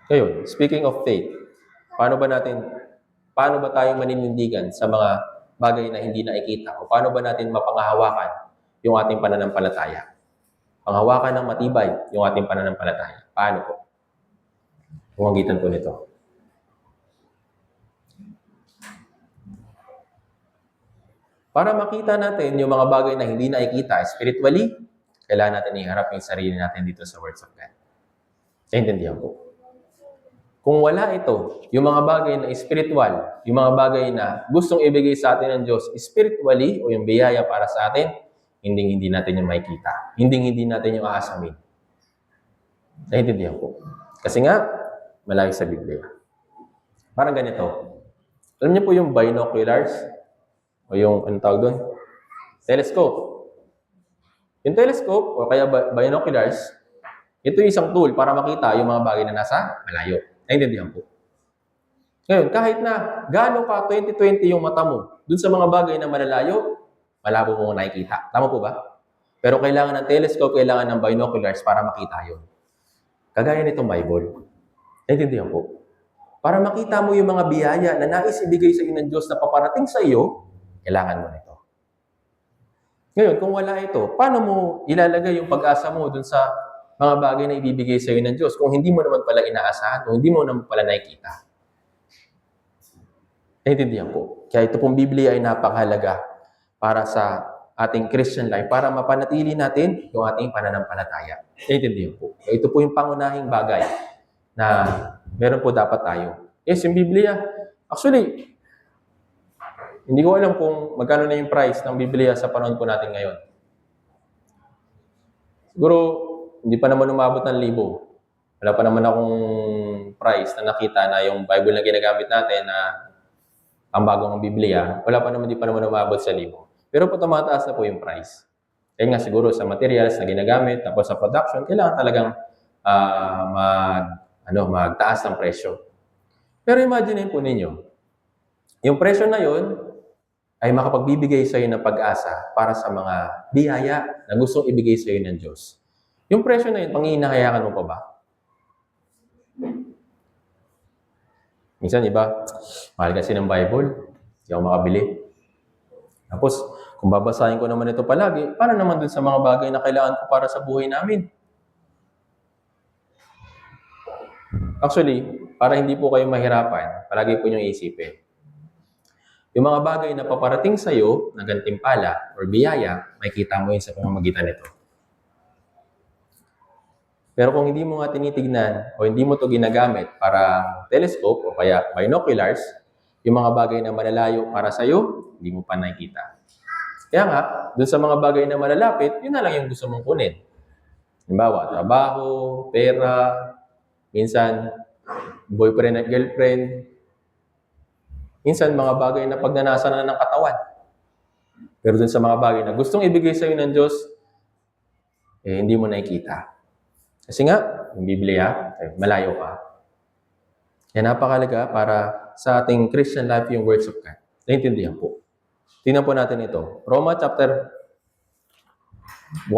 Ngayon, speaking of faith, paano ba tayo maninindigan sa mga bagay na hindi nakikita? O paano ba natin mapangahawakan yung ating pananampalataya? Panghawakan ng matibay yung ating pananampalataya. Paano po? Pumagitan po nito. Para makita natin yung mga bagay na hindi nakikita spiritually, kailangan natin iharap yung sarili natin dito sa words of God. Naintindihan po. Kung wala ito, yung mga bagay na spiritual, yung mga bagay na gustong ibigay sa atin ng Diyos spiritually o yung biyaya para sa atin, hindi natin yung makikita. Hindi natin yung aasamin. Naintindihan po. Kasi nga, malayo sa Biblia. Parang ganito. Alam niyo po yung binoculars? O yung, anong tawag doon? Telescope. Yung telescope, o kaya binoculars, ito yung isang tool para makita yung mga bagay na nasa malayo. Naintindihan po. Ngayon, kahit na gaano ka 20-20 yung mata mo, dun sa mga bagay na malalayo, malabo mo nakikita. Tama po ba? Pero kailangan ng telescope, kailangan ng binoculars para makita yun. Kagaya nitong Bible. Naintindihan po. Para makita mo yung mga biyaya na nais ibigay sa iyo ng Diyos na paparating sa iyo, kailangan mo nito. Ngayon, kung wala ito, paano mo ilalagay yung pag-asa mo dun sa mga bagay na ibibigay sa iyo ng Diyos kung hindi mo naman pala inaasahan o hindi mo naman pala nakikita? Naintindihan po. Kaya ito pong Biblia ay napakahalaga para sa ating Christian life, para mapanatili natin yung ating pananampalataya. Naintindihan po. Kaya ito po yung pangunahing bagay na meron po dapat tayo. Yes, yung Biblia, actually, hindi ko alam kung magkano na yung price ng Biblia sa panahon po natin ngayon. Siguro, hindi pa naman umabot ng 1,000. Wala pa naman akong price na nakita na yung Bible na ginagamit natin na ang bagong Biblia, wala pa naman, di pa naman umabot sa 1,000. Pero po tumataas na po yung price. Kaya nga siguro sa materials na ginagamit, tapos sa production, kailangan talagang magtaas ng presyo. Pero imagine po ninyo, yung presyo na yun ay makapagbibigay sa iyo ng pag-asa para sa mga biyaya na gustong ibigay sa iyo ng Diyos. Yung presyo na yun, panghihinahayaan mo pa ba? Minsan, iba, mahal kasi ng Bible, hindi ako makabili. Tapos, kung babasahin ko naman ito palagi, paano naman dun sa mga bagay na kailangan ko para sa buhay namin? Actually, para hindi po kayo mahirapan, palagi po niyong isipin. Yung mga bagay na paparating sa iyo na gantimpala or biyaya, makikita mo yun sa pamamagitan nito. Pero kung hindi mo nga tinitignan o hindi mo ito ginagamit para telescope o kaya binoculars, yung mga bagay na malalayo para sa iyo, hindi mo pa nakikita. Kaya nga, dun sa mga bagay na malalapit, yun na lang yung gusto mong kunin. Halimbawa, trabaho, pera, minsan, boyfriend at girlfriend, minsan, mga bagay na pagnanasan na ng katawan. Pero dun sa mga bagay na gustong ibigay sa iyo ng Diyos, hindi mo nakikita. Kasi nga, yung Biblia, malayo ka. Kaya napakalaga para sa ating Christian life yung words of God. Naintindihan po. Tingnan po natin ito. Roma chapter 1.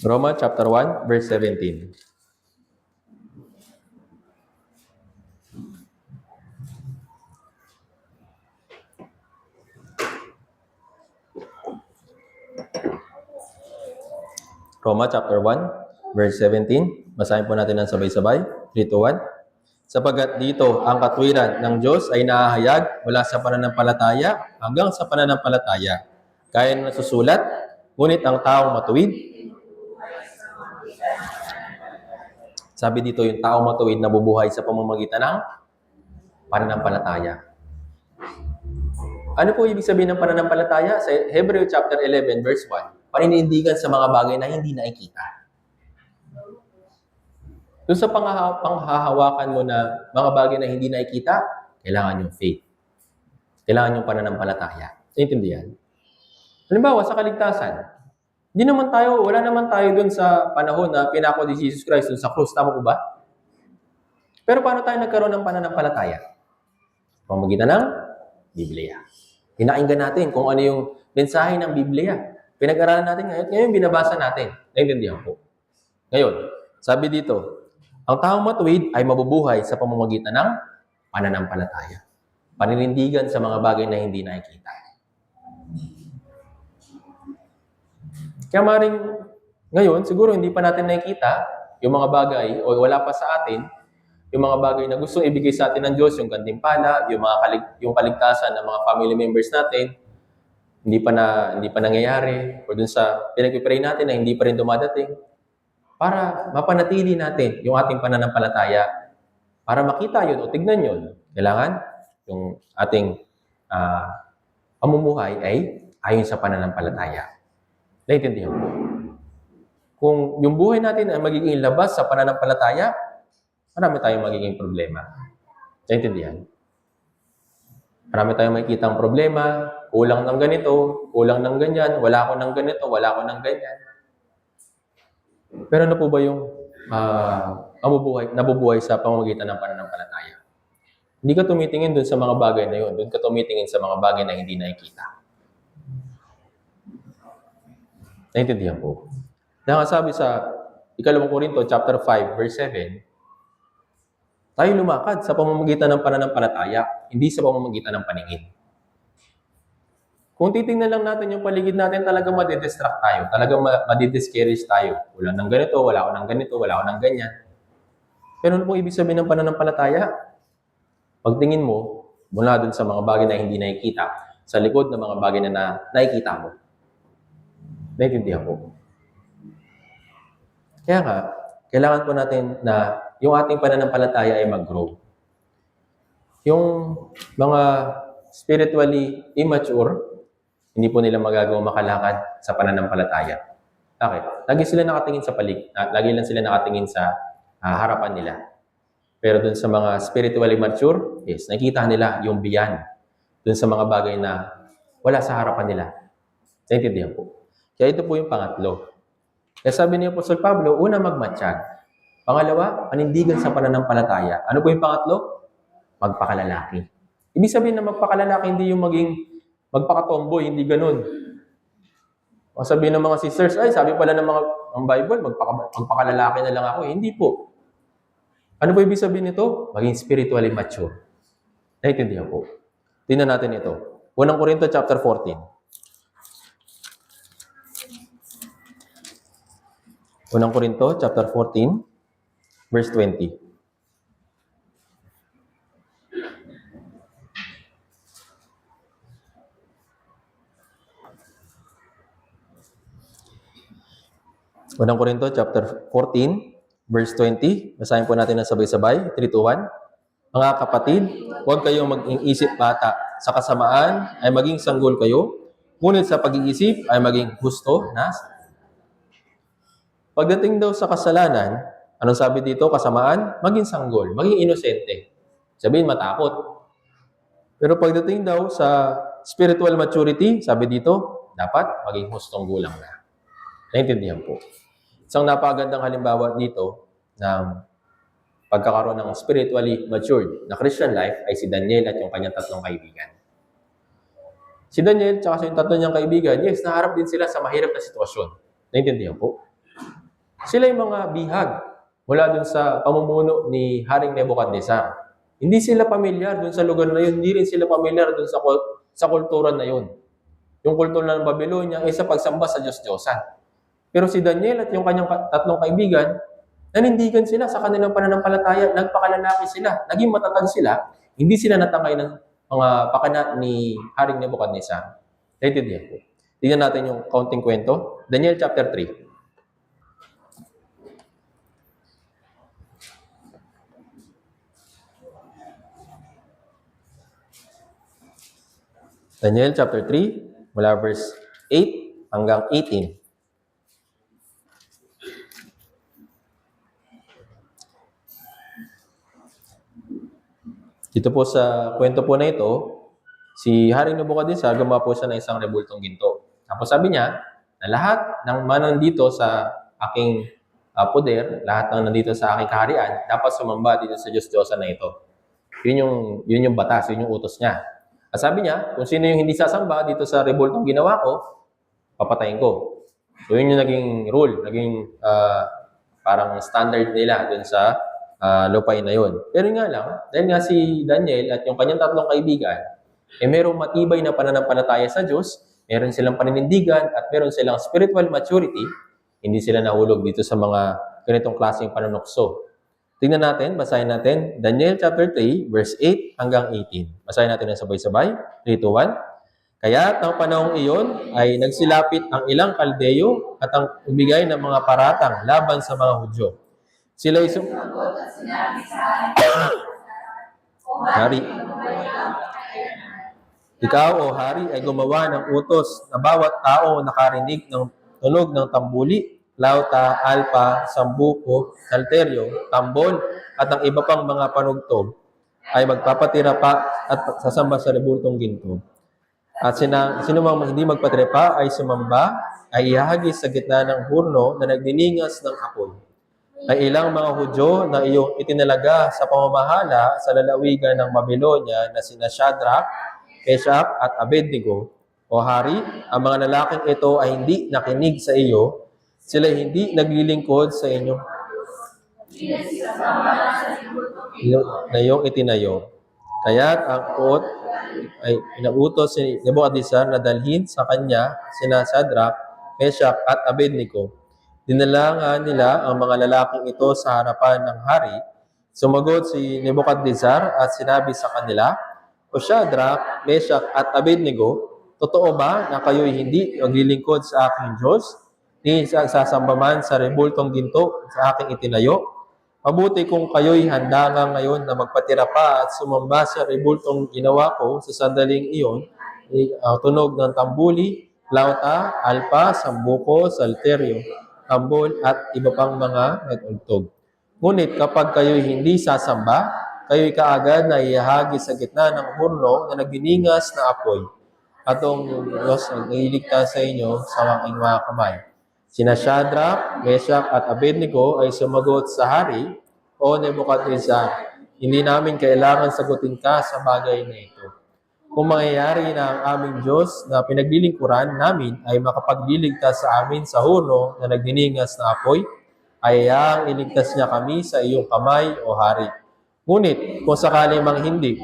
Roma chapter 1, verse 17. Roma chapter 1, verse 17. Basahin po natin ng sabay-sabay. 3, 2, 1. Sapagkat dito ang katwiran ng Diyos ay nahahayag mula sa pananampalataya hanggang sa pananampalataya. Kaya na nasusulat, ngunit ang taong matuwid, sabi dito yung taong matuwid na bubuhay sa pamamagitan ng pananampalataya. Ano po ibig sabihin ng pananampalataya? Sa Hebreo chapter 11, verse 1, paninindigan sa mga bagay na hindi nakikita. Doon sa panghahawakan mo na mga bagay na hindi nakikita, kailangan yung faith. Kailangan yung pananampalataya. Naintindihan? Halimbawa, sa kaligtasan, wala naman tayo doon sa panahon na pinako ni Jesus Christ doon sa krus. Tama po ba? Pero paano tayo nagkaroon ng pananampalataya? Pamagitan ng Biblia. Pinakinggan natin kung ano yung mensahe ng Biblia. Pinag-aralan natin ngayon binabasa natin. Naintindihan po. Ngayon, sabi dito, ang taong matuwid ay mabubuhay sa pamamagitan ng pananampalataya. Paninindigan sa mga bagay na hindi nakikita. Kaya maring ngayon, siguro hindi pa natin nakikita yung mga bagay o wala pa sa atin, yung mga bagay na gustong ibigay sa atin ng Diyos, yung gantimpala, yung kaligtasan ng mga family members natin, hindi pa nangyayari, o dun sa pinag-pray natin na hindi pa rin dumadating, para mapanatili natin yung ating pananampalataya, para makita yun o tignan yun. Kailangan yung ating pamumuhay ay ayon sa pananampalataya. Naintindihan mo? Kung yung buhay natin ay magiging labas sa pananampalataya, marami tayong magiging problema. Naintindihan? Marami tayong makikita ang problema, kulang ng ganito, kulang ng ganyan, wala ako ng ganito, wala ako ng ganyan. Pero ano po ba yung nabubuhay sa pamamagitan ng pananampalataya? Hindi ka tumitingin dun sa mga bagay na yun. Dun ka tumitingin sa mga bagay na hindi nakikita. Naintindihan po? Nakasabi sa 2 Corinto chapter 5, verse 7, tayo lumakad sa pamamagitan ng pananampalataya, hindi sa pamamagitan ng paningin. Kung titingnan lang natin yung paligid natin, talagang madidistract tayo. Talagang madidiscourage tayo. Wala ng ganito, wala ako ng ganito, wala ako ng ganyan. Pero ano pong ibig sabihin ng pananampalataya? Pagtingin mo, mula dun sa mga bagay na hindi nakikita, sa likod ng mga bagay na nakikita mo. Naintindihan po. Kaya nga, kailangan po natin na yung ating pananampalataya ay mag-grow. Yung mga spiritually immature, hindi po nila magagawa makalakad sa pananampalataya. Bakit? Lagi lang sila nakatingin sa harapan nila. Pero dun sa mga spiritually mature, yes, nakikita nila yung beyond dun sa mga bagay na wala sa harapan nila. Naintindihan po. Kaya ito po yung pangatlo. Kaya sabi ni Apostol Pablo, una, magmatsyag. Pangalawa, panindigan sa pananampalataya. Ano po yung pangatlo? Magpakalalaki. Ibig sabihin na magpakalalaki, hindi yung maging magpakatomboy, hindi ganun. O sabihin ng mga sisters, ay, sabi pala ng mga ang Bible, magpakalalaki na lang ako. Hindi po. Ano po ibig sabihin nito? Maging spiritually mature. Naintindihan po. Tingnan natin ito. Unang Korinto chapter 14. Unang Korinto chapter 14, verse 20. Unang Korinto chapter 14, verse 20. Basahin po natin ng sabay-sabay. 3, 2, 1. Mga kapatid, huwag kayong mag-iisip bata. Sa kasamaan ay maging sanggol kayo, ngunit sa pag-iisip ay maging husto na. Pagdating daw sa kasalanan, anong sabi dito? Kasamaan, maging sanggol, maging inosente. Sabihin, matakot. Pero pagdating daw sa spiritual maturity, sabi dito, dapat maging hustong gulang na. Naintindihan po. Isang napakagandang halimbawa dito ng pagkakaroon ng spiritually matured na Christian life ay si Daniel at yung kanyang tatlong kaibigan. Si Daniel at yung tatlong niyang kaibigan, yes, naharap din sila sa mahirap na sitwasyon. Naintindihan po. Sila yung mga bihag mula dun sa pamumuno ni Haring Nebuchadnezzar. Hindi sila pamilyar dun sa lugar na yun, hindi rin sila pamilyar dun sa kultura na yun. Yung kultura ng Babylonia ay sa pagsamba sa Diyos-Diyosan. Pero si Daniel at yung kanyang tatlong kaibigan, nanindigan sila sa kanilang pananampalataya, nagpakalalaki sila, naging matatag sila, hindi sila natangay ng mga pakana ni Haring Nebuchadnezzar. Naintindihan po. Tingnan natin yung kaunting kwento. Daniel chapter 3. Daniel chapter 3, mula verse 8 hanggang 18. Dito po sa kwento po na ito, si Haring Nebuchadnezzar gumawa po siya ng isang rebultong ginto. Tapos sabi niya, na lahat ng nandito sa aking poder, lahat ng nandito sa aking kaharian, dapat sumamba dito sa Diyos-Diyosan na ito. Yun yung batas, yun yung utos niya. At sabi niya, kung sino yung hindi sasamba dito sa rebultong ginawa ko, papatayin ko. So yun yung naging rule, naging parang standard nila dun sa lupain na yun. Pero nga lang, dahil nga si Daniel at yung kanyang tatlong kaibigan, merong matibay na pananampalataya sa Diyos, meron silang paninindigan at meron silang spiritual maturity, hindi sila nahulog dito sa mga ganitong klaseng panunokso. Tingnan natin, basahin natin, Daniel chapter 3, verse 8 hanggang 18. Basahin natin ng sabay-sabay. 3, 2, 1. Kaya ang panahong iyon ay nagsilapit ang ilang kaldeyo at ang umigay ng mga paratang laban sa mga Hudyo. Sila Hari, ikaw o hari ay gumawa ng utos na bawat tao nakarinig ng tunog ng tambuli, lauta, alpa, sambuko, salteryo, tambol, at ang iba pang mga panugtog ay magpapatira pa at sasamba sa rebultong ginto. At sino mang hindi magpatira pa ay sumamba, ay ihahagis sa gitna ng hurno na nagdiningas ng apoy. Ay ilang mga Hudyo na iyong itinalaga sa pamamahala sa lalawigan ng Babylonia na sina Shadrach, Meshach at Abednego, o hari, ang mga lalaking ito ay hindi nakinig sa iyo, sila hindi naglilingkod sa inyo na iyong itinayo. Kaya't ang uot ay inautos si Nebuchadnezzar na dalhin sa kanya sina Shadrach, Meshach at Abednego. Dinala nila ang mga lalaking ito sa harapan ng hari. Sumagot si Nebuchadnezzar at sinabi sa kanila, O Shadrach, Meshach at Abednego, totoo ba na kayo'y hindi maglilingkod sa aking Diyos? Ni sasamba man sa rebultong ginto sa aking itinayo? Mabuti kung kayo'y handa nga ngayon na magpatira pa at sumamba sa rebultong ginawa ko sa sandaling iyon, tunog ng tambuli, lauta, alpa, sambuko, salteryo, tambol, at iba pang mga nagugtog. Ngunit kapag kayo'y hindi sasamba, kayo'y kaagad na ihahagi sa gitna ng hurno na nagdiningas na apoy. At ang Diyos ang iligtas sa inyo sa aking mga kamay. Sina Shadrach, Meshach at Abednego ay sumagot sa hari, O Nebuchadnezzar, hindi namin kailangan sagutin ka sa bagay na ito. Kung mangyayari na ang aming Diyos na pinaglilingkuran namin ay makapagliligtas sa amin sa hurno na nagdiningas na apoy, ay ang iligtas niya kami sa iyong kamay, O hari. Ngunit, kung sakali mang hindi,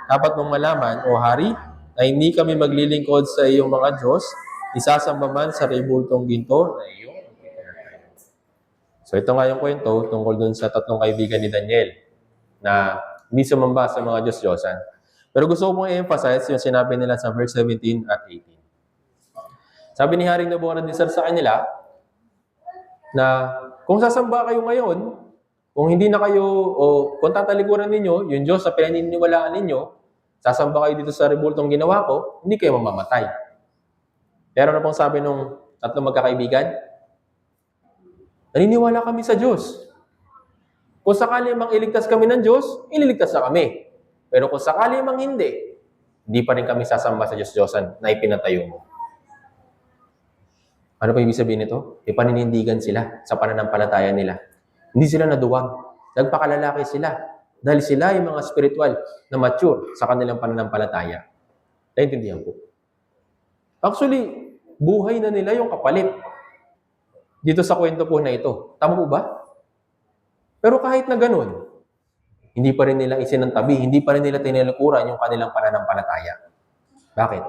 dapat mong malaman, O hari, na hindi kami maglilingkod sa iyong mga Diyos, isasamba man sa rebultong ginto na iyong itinatay. So ito nga yung kwento tungkol dun sa tatlong kaibigan ni Daniel na hindi sumamba sa mga Diyos-Diyosan. Pero gusto ko pong i-emphasize yung sinabi nila sa verse 17 at 18. Sabi ni Haring Nebuchadnezzar sa kanila na kung sasamba kayo ngayon, kung hindi na kayo, o kung tatalikuran ninyo, yung Diyos sa pinaniniwalaan ninyo, sasamba kayo dito sa rebultong ginawa ko, hindi kayo mamamatay. Pero ano pong sabi nung tatlong magkakaibigan? Naniniwala kami sa Diyos. Kung sakali mang iligtas kami ng Diyos, ililigtas na kami. Pero kung sakali mang hindi pa rin kami sasamba sa Diyos-Diyosan na ipinatayo mo. Ano pa ibig sabihin nito? Ipaninindigan sila sa pananampalataya nila. Hindi sila naduwag. Nagpakalalaki sila. Dahil sila yung mga spiritual na mature sa kanilang pananampalataya. Naintindihan po. Actually, buhay na nila yung kapalit. Dito sa kwento po na ito. Tama po ba? Pero kahit na ganun, hindi pa rin nila isinantabi, hindi pa rin nila tinalikuran yung kanilang pananampalataya. Bakit?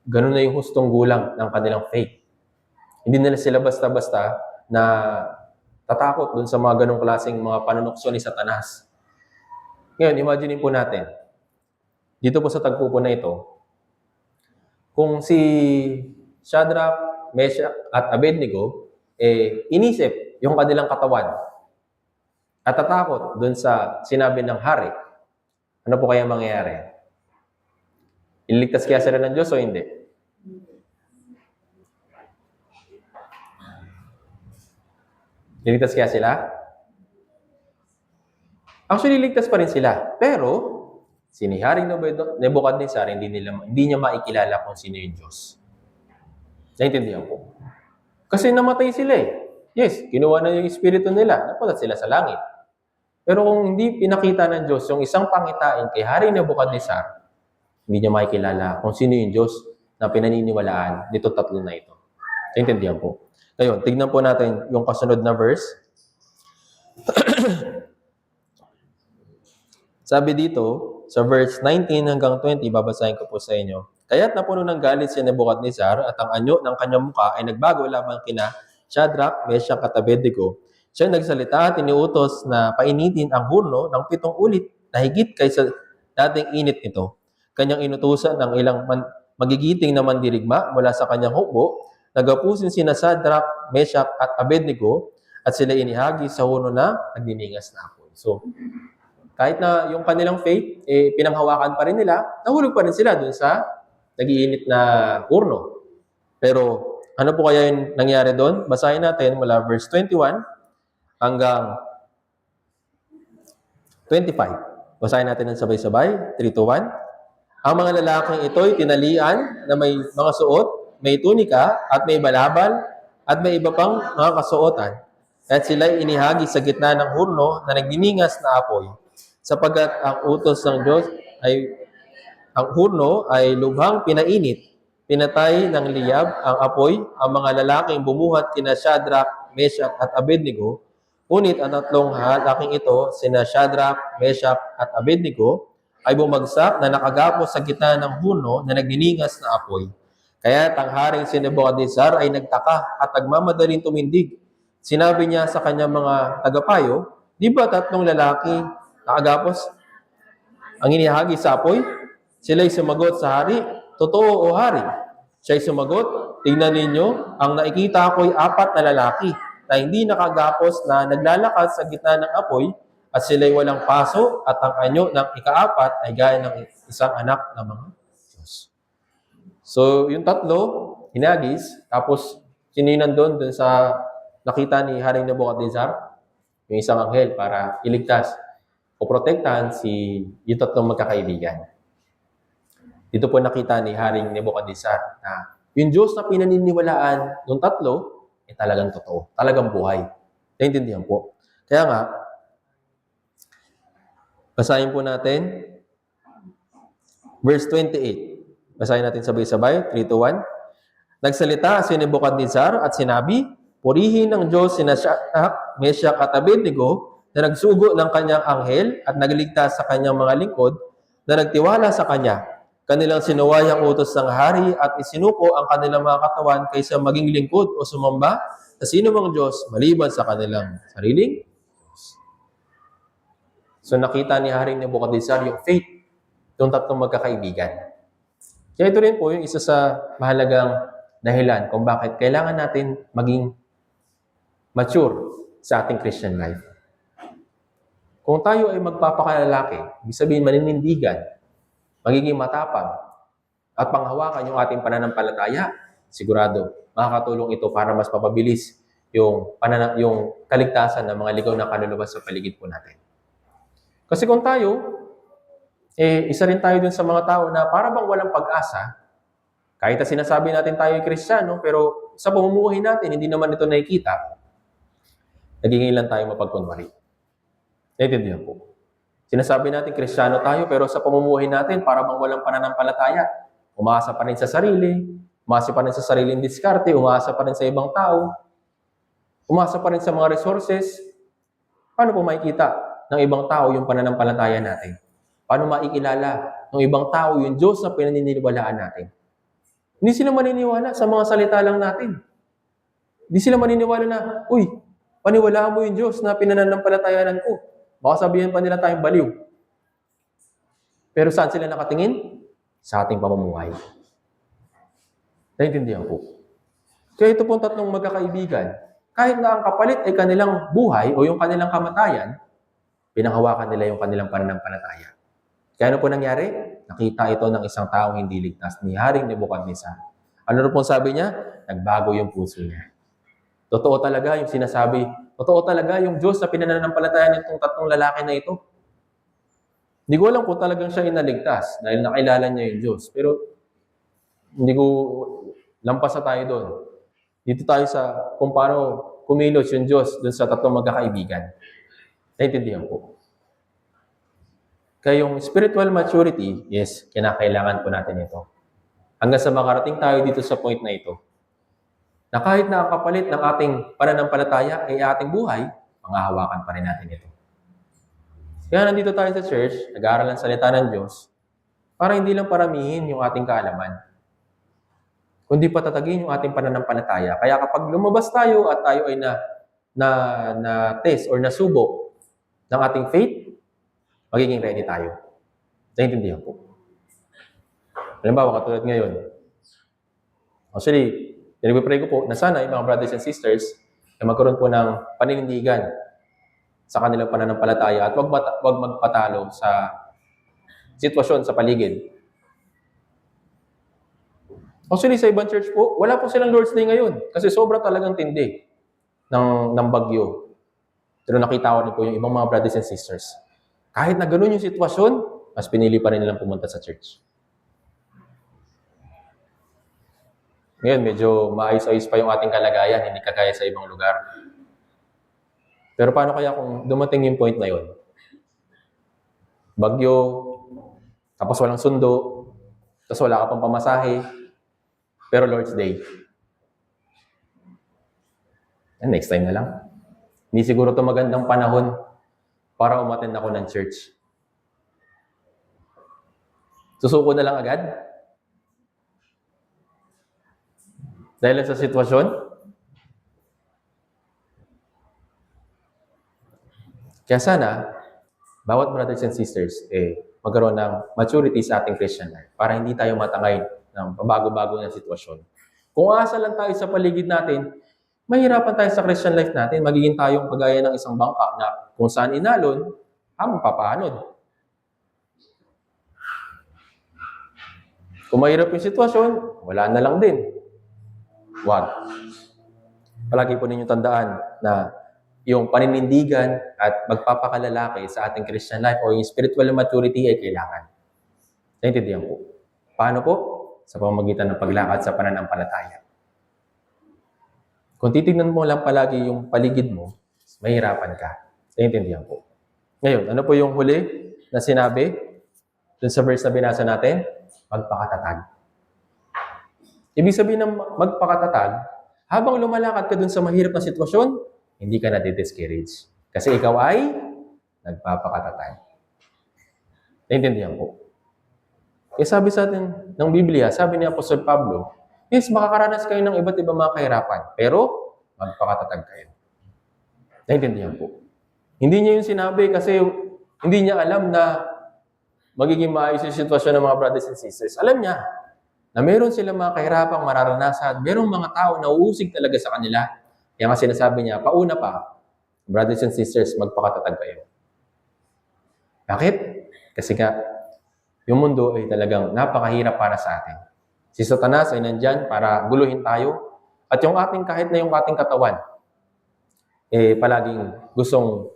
Ganun na yung hustong gulang ng kanilang faith. Hindi nila sila basta-basta na tatakot dun sa mga ganong klaseng mga panunukso ni Satanas. Ngayon, imagine po natin, dito po sa tagpo po na ito, kung si Shadrach, Meshach at Abednego, inisip yung kanilang katawan at tatakot dun sa sinabi ng hari, ano po kaya mangyayari? Ililigtas kaya sila ng Diyos o hindi? Ililigtas kaya sila? Actually, ligtas pa rin sila. Pero, siniharing Nebuchadnezzar, hindi niya maikilala kung sino yung Diyos. Naintindihan po? Kasi namatay sila eh. Yes, kinuha na yung espiritu nila. Napunta sila sa langit. Pero kung hindi pinakita ng Diyos yung isang pangitain kay Haring Nebuchadnezzar, hindi niya makikilala kung sino yung Diyos na pinaniniwalaan dito tatlo na ito. Naintindihan po? Ngayon, tignan po natin yung kasunod na verse. Sabi dito, sa verse 19 hanggang 20, babasahin ko po sa inyo. Kaya't napuno ng galit si Nebuchadnezzar at ang anyo ng kanyang mukha ay nagbago lamang kina Shadrach, Meshach at Abednego. Siya nagsalita at iniutos na painitin ang hurno ng 7 ulit na higit kaysa dating init nito. Kanyang inutusan ng ilang magigiting na mandirigma mula sa kanyang hukbo, nagapusin sina Shadrach, Meshach at Abednego at sila inihagi sa hurno na nagdiningas na apoy. So, kahit na yung kanilang faith, pinanghawakan pa rin nila, nahulog pa rin sila dun sa nagiinit na hurno. Pero ano po kaya yung nangyari doon? Basahin natin mula verse 21 hanggang 25. Basahin natin ng sabay-sabay. 3, 2, 1. Ang mga lalaking ito'y tinalian na may mga suot, may tunika at may balabal at may iba pang mga kasuotan. At sila'y inihagi sa gitna ng hurno na nagdiningas na apoy. Sapagkat ang utos ng Diyos ay ang hurno ay lubhang pinainit, pinatay ng liyab ang apoy ang mga lalaking bumuhat kina Shadrach, Meshach at Abednego. Ngunit ang tatlong lalaking ito, sina Shadrach, Meshach at Abednego, ay bumagsak na nakagapos sa gitna ng hurno na nagdiningas na apoy. Kaya ang haring si Nebuchadnezzar ay nagtaka at nagmamadaling tumindig. Sinabi niya sa kanyang mga tagapayo, di ba tatlong lalaki nakagapos ang inihagi sa apoy? Sila'y sumagot sa hari, totoo o hari? Siya'y sumagot, tingnan ninyo, ang nakikita ko'y 4 na lalaki na hindi nakagapos na naglalakad sa gitna ng apoy at sila'y walang paso at ang anyo ng ika-4 ay gaya ng isang anak ng mga Diyos. So, yung tatlo, hinagis, tapos sino yung nandun sa nakita ni Haring Nebuchadnezzar? yung isang anghel para iligtas o protektahan yung tatlong magkakaibigan. Dito po nakita ni Haring Nebuchadnezzar na yung Diyos na pinaniniwalaan ng tatlo, talagang totoo, talagang buhay. Naintindihan po. Kaya nga, basahin po natin verse 28. Basahin natin sabay-sabay, 3 to 1. Nagsalita si Nebuchadnezzar at sinabi, purihin ng Diyos sina Shadrach, Meshach at Abednego na nagsugo ng kanyang anghel at nagliligtas sa kanyang mga lingkod na nagtiwala sa kanya. Kanilang sinuway ang utos ng hari at isinuko ang kanilang mga katawan kaysa maging lingkod o sumamba sa sino mang Diyos maliban sa kanilang sariling Diyos. So nakita ni Haring Nebuchadnezzar yung faith ng tatlong magkakaibigan. Kaya ito rin po yung isa sa mahalagang dahilan kung bakit kailangan natin maging mature sa ating Christian life. Kung tayo ay magpapakalalaki, ibig sabihin maninindigan, magiging matapang, at panghawakan yung ating pananampalataya, sigurado, makakatulong ito para mas mapabilis yung kaligtasan ng mga ligaw na kaluluwa sa paligid po natin. Kasi kung tayo, isa rin tayo dun sa mga tao na para bang walang pag-asa, kahit na sinasabi natin tayo ay Kristiyano, pero sa pamumuhay natin, hindi naman ito nakikita, naging ilan tayo mapagkunwari. Naintindihan po. Sinasabi natin Kristiyano tayo, pero sa pamumuhay natin, para bang walang pananampalataya. Umaasa pa rin sa sarili, umaasa pa rin sa sariling diskarte, umaasa pa rin sa ibang tao, umaasa pa rin sa mga resources. Paano po makikita ng ibang tao yung pananampalataya natin? Paano maikilala ng ibang tao yung Diyos na pinaniniwalaan natin? Hindi sila maniniwala sa mga salita lang natin. Hindi sila maniniwala na, uy, paniwalaan mo yung Diyos na pinananampalatayanan ko. Baka sabihin pa nila tayong baliw. Pero saan sila nakatingin? Sa ating pamumuhay. Naintindihan po. Kaya ito pong tatlong magkakaibigan, kahit na ang kapalit ay kanilang buhay o yung kanilang kamatayan, pinanghawakan nila yung kanilang pananampalataya. Kaya ano po nangyari? Nakita ito ng isang taong hindi ligtas ni Haring Nebuchadnezzar. Ano na pong sabi niya? Nagbago yung puso niya. Totoo talaga yung sinasabi. Totoo talaga yung Diyos na pinananampalatayan nitong tatlong lalaki na ito. Hindi ko alam kung talagang siya inaligtas dahil nakilala niya yung Diyos. Pero hindi ko lampas na tayo doon. Dito tayo sa kung paano kumilos yung Diyos doon sa tatlong magkakaibigan. Naintindihan po. Kaya yung spiritual maturity, yes, kinakailangan po natin ito. Hanggang sa makarating tayo dito sa point na ito, na kahit na ang kapalit ng ating pananampalataya ay ating buhay, manghahawakan pa rin natin ito. Kaya nandito tayo sa church, nag-aaral ng salita ng Diyos, para hindi lang paramihin yung ating kaalaman, kundi patatagin yung ating pananampalataya. Kaya kapag lumabas tayo at tayo ay na test or nasubok ng ating faith, magiging ready tayo. Naintindihan po. Halimbawa, katulad ngayon. Actually, pinag-pray ko po na sana yung mga brothers and sisters ay magkaroon po ng paninindigan sa kanilang pananampalataya at wag magpatalo sa sitwasyon sa paligid. Actually, sa ibang church po, wala po silang Lord's Day ngayon kasi sobra talagang tindi ng bagyo. Pero nakita ko rin po yung ibang mga brothers and sisters. Kahit na ganun yung sitwasyon, mas pinili pa rin nilang pumunta sa church. Ngayon, medyo maayos-ayos pa yung ating kalagayan, hindi kagaya sa ibang lugar. Pero paano kaya kung dumating yung point na yun? Bagyo, tapos walang sundo, tapos wala ka pang pamasahe, pero Lord's Day. And next time na lang. Hindi siguro ito magandang panahon para umattend ako ng church. Susuko na lang agad? Dahil sa sitwasyon? Kaya sana, bawat brothers and sisters, magkaroon ng maturity sa ating Christian life para hindi tayo matangay ng pabago-bago na sitwasyon. Kung aasa lang tayo sa paligid natin, mahirapan tayo sa Christian life natin, magiging tayong kagaya ng isang bangka na kung saan inalon, mapapaanod. Kung mahirap yung sitwasyon, wala na lang din. Wag. Palagi po ninyong tandaan na yung paninindigan at magpapakalalaki sa ating Christian life o yung spiritual maturity ay kailangan. Naintindihan po. Paano po? Sa pamamagitan ng paglakad sa pananampalataya. Kung titignan mo lang palagi yung paligid mo, mahirapan ka. Naintindihan po. Ngayon, ano po yung huli na sinabi dun sa verse na binasa natin? Magpakatatag. Ibig sabihin ng magpakatatag, habang lumalakad ka dun sa mahirap na sitwasyon, hindi ka na-discourage. Kasi ikaw ay nagpapakatatag. Naintindihan po. Sabi sa atin ng Biblia, sabi ni Apostol Pablo, yes, makakaranas kayo ng iba't ibang mga kahirapan, pero magpakatatag kayo. Naintindihan po. Hindi niya yung sinabi kasi hindi niya alam na magiging maayos yung sitwasyon ng mga brothers and sisters. Alam niya na meron silang mga kahirapang mararanasan, merong mga tao na uusig talaga sa kanila. Kaya nga sinasabi niya, pauna pa, brothers and sisters, magpakatatag kayo. Bakit? Kasi nga, yung mundo ay talagang napakahirap para sa atin. Si Satanas ay nandyan para guluhin tayo. At yung ating, kahit na yung ating katawan, palaging gustong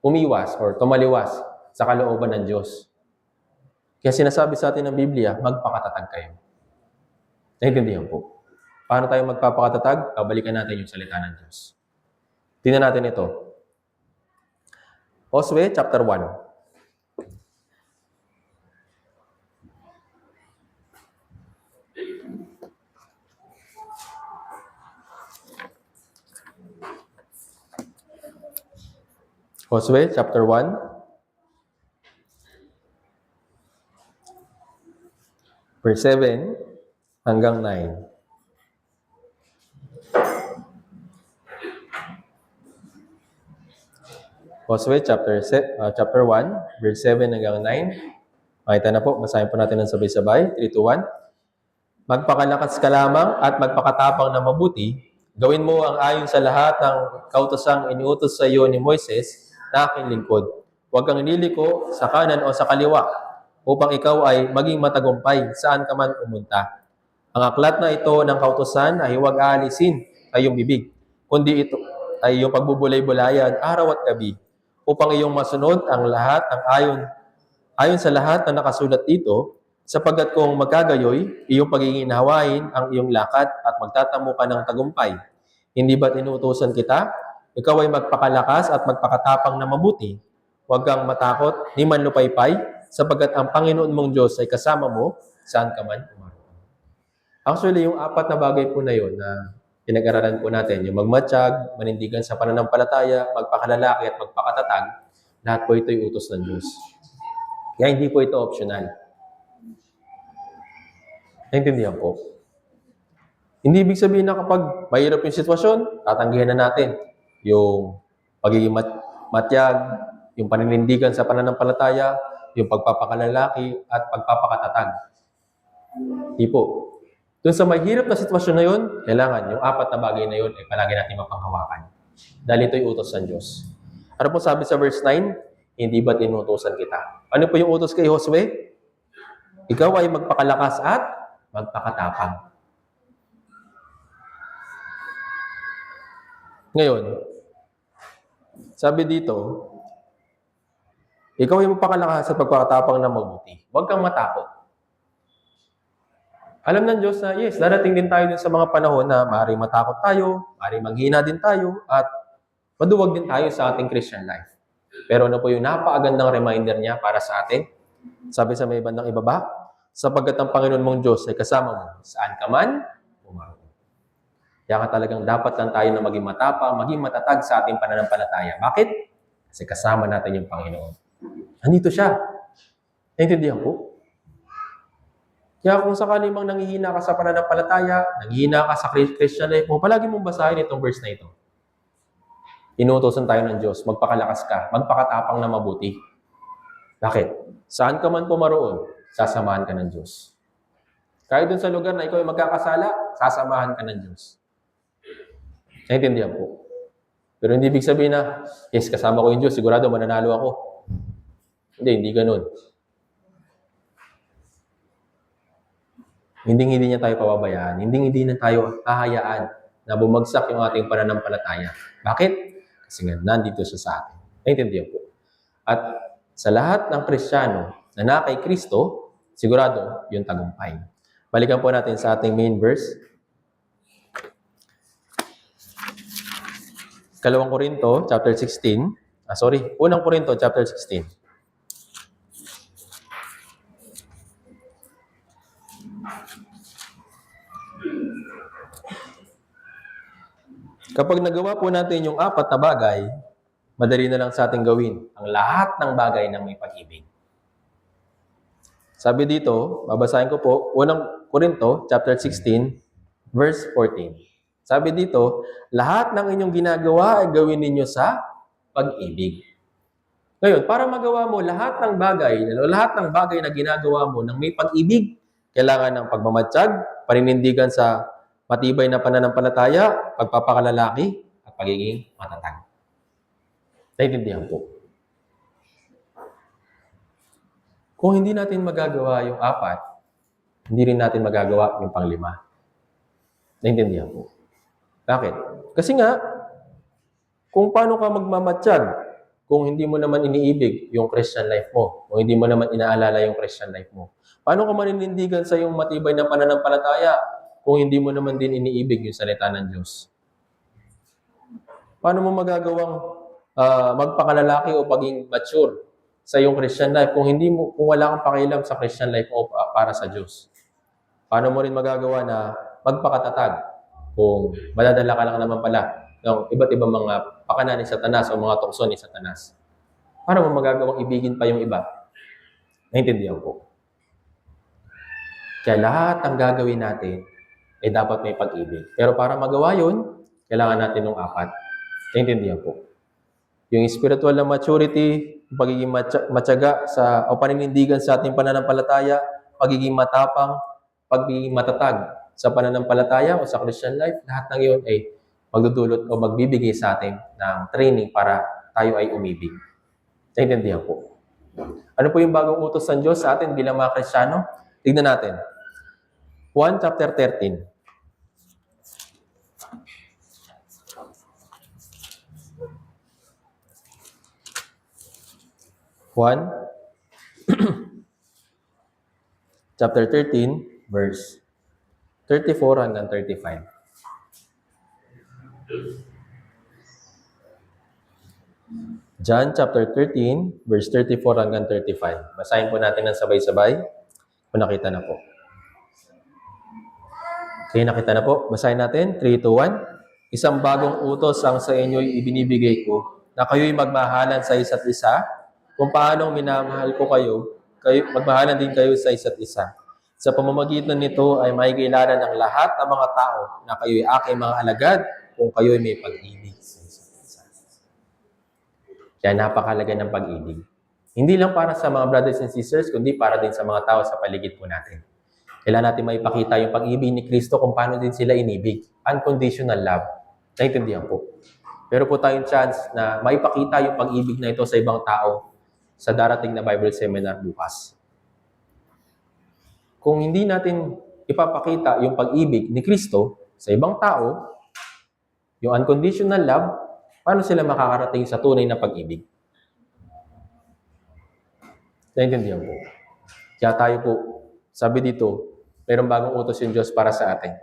umiwas or tumaliwas sa kalooban ng Diyos. Kaya sinasabi sa atin ng Biblia, magpakatatag kayo. Naintindihan po. Paano tayo magpapakatatag? Babalikan natin yung salita ng Diyos. Tingnan natin ito. Josue chapter 1. Josue chapter 1. Verse 7 hanggang 9. Josue chapter 1, verse 7 hanggang 9. Makita na po, basahin po natin ng sabay-sabay. 3, 2, 1. Magpakalakas ka lamang at magpakatapang na mabuti. Gawin mo ang ayon sa lahat ng kautosang iniutos sa iyo ni Moises na aking lingkod. Huwag kang ililiko sa kanan o sa kaliwa upang ikaw ay maging matagumpay saan ka man umunta. Ang aklat na ito ng kautosan ay huwag aalisin sa iyong bibig, kundi ito ay iyong pagbubulay-bulayan araw at gabi, upang iyong masunod ang lahat ng ayon sa lahat na nakasulat dito, sapagkat kung magkagayoy, iyong pagiging hawain ang iyong lakad at magtatamo ka ng tagumpay. Hindi ba't inuutosan kita? Ikaw ay magpakalakas at magpakatapang na mabuti. Huwag kang matakot, ni manlupaypay, sapagkat ang Panginoon mong Diyos ay kasama mo saan ka man umaroon. Actually, yung apat na bagay po na yun na pinag-aralan po natin, yung magmatsyag, manindigan sa pananampalataya, magpakalalaki at magpakatatag, lahat po ito'y utos ng Diyos. Kaya hindi po ito optional. Naintindihan po? Hindi ibig sabihin na kapag mahirap yung sitwasyon, tatanggihan na natin yung pagiging matyag, yung paninindigan sa pananampalataya, yung pagpapakalalaki at pagpapakatatag. Hindi po. Doon sa mahirap na sitwasyon na yun, kailangan yung apat na bagay na yun ay palagi natin mapanghawakan. Dahil ito'y utos ng Diyos. Ano po sabi sa verse 9? Hindi ba't inutusan kita? Ano po yung utos kay Josue? Ikaw ay magpakalakas at magpakatapang. Ngayon, sabi dito, ikaw ay magpakalakas at magpakatapang na mabuti. Huwag kang matakot. Alam ng Diyos na, yes, darating din tayo din sa mga panahon na maaaring matakot tayo, maaaring manghina din tayo, at maduwag din tayo sa ating Christian life. Pero ano po yung napakagandang reminder niya para sa atin? Sabi sa may bandang ibaba, sapagkat ang Panginoon mong Diyos ay kasama mo, saan ka man umaroon. Kaya talagang dapat lang tayo na maging matapang, maging matatag sa ating pananampalataya. Bakit? Kasi kasama natin yung Panginoon. Nandito siya. Naintindihan po? Kaya kung sakali mang nanghihina ka sa pananampalataya, nanghihina ka sa Christian life mo, palagi mong basahin itong verse na ito. Inuutosan tayo ng Diyos, magpakalakas ka, magpakatapang na mabuti. Bakit? Saan ka man pumaroon, sasamahan ka ng Diyos. Kahit dun sa lugar na ikaw ay magkakasala, sasamahan ka ng Diyos. Naintindihan po. Pero hindi ibig sabihin na, yes, kasama ko yung Diyos, sigurado mananalo ako. Hindi ganun. Hindi niya tayo pababayaan. Hindi na tayo hahayaan na bumagsak yung ating pananampalataya. Bakit? Kasi nga, nandito siya sa atin. Naintindihan po. At sa lahat ng Kristiyano na na kay Kristo, sigurado yung tagumpay. Balikan po natin sa ating main verse. 2 Korinto, chapter 16. 1 Korinto, chapter 16. Kapag nagawa po natin yung 4 na bagay, madali na lang sa ating gawin ang lahat ng bagay ng may pag-ibig. Sabi dito, babasahin ko po, 1 Korinto, chapter 16, verse 14. Sabi dito, lahat ng inyong ginagawa ay gawin ninyo sa pag-ibig. Ngayon, para magawa mo lahat ng bagay na ginagawa mo ng may pag-ibig, kailangan ng pagmamatsyag, paninindigan sa matibay na pananampalataya, pagpapakalalaki, at pagiging matatag. Naintindihan po. Kung hindi natin magagawa yung 4, hindi rin natin magagawa yung pang-5. Naintindihan po. Bakit? Kasi nga, kung paano ka magmamatsyag, kung hindi mo naman iniibig yung Christian life mo, o hindi mo naman inaalala yung Christian life mo, paano ka maninindigan sa yung matibay na pananampalataya kung hindi mo naman din iniibig yung salita ng Diyos? Paano mo magagawang magpakalalaki o paging mature sa iyong Christian life kung wala kang pakialam sa Christian life o para sa Diyos? Paano mo rin magagawa na magpakatatag kung madadala ka lang naman pala ng iba't ibang mga pakana ni Satanas o mga tukso ni Satanas? Paano mo magagawang ibigin pa yung iba? Naintindihan ko. Kaya lahat ng gagawin natin ay dapat may pag-ibig. Pero para magawa yun, kailangan natin ng 4. Naintindihan po. Yung spiritual na maturity, pagiging matyaga o paninindigan sa ating pananampalataya, pagiging matapang, pagiging matatag sa pananampalataya o sa Christian life, lahat ng yun ay magdudulot o magbibigay sa atin ng training para tayo ay umibig. Naintindihan po. Ano po yung bagong utos ng Diyos sa atin bilang mga Kristiyano? Tignan natin. 1 chapter 13. 1 chapter 13, verse 34 hanggang 35. John chapter 13, verse 34 hanggang 35. Basahin po natin ng sabay-sabay. Kung nakita na po. Okay, nakita na po. Basahin natin. 3, 2, 1. Isang bagong utos ang sa inyo'y ibinibigay ko, na kayo'y magmahalan sa isa't isa. Kung paano minamahal ko kayo, magmahalan din kayo sa isa't isa. Sa pamamagitan nito ay makikilala ng lahat ng mga tao na kayo'y aking mga alagad kung kayo'y may pag-ibig sa isa't isa. Kaya napakahalaga ng pag-ibig. Hindi lang para sa mga brothers and sisters, kundi para din sa mga tao sa paligid po natin. Kailangan natin maipakita yung pag-ibig ni Kristo kung paano din sila inibig. Unconditional love. Naintindihan po. Pero po tayong chance na maipakita yung pag-ibig na ito sa ibang tao sa darating na Bible seminar bukas. Kung hindi natin ipapakita yung pag-ibig ni Kristo sa ibang tao, yung unconditional love, paano sila makakarating sa tunay na pag-ibig? Naintindihan po. Kaya tayo po, sabi dito, mayroong bagong utos yung Diyos para sa atin.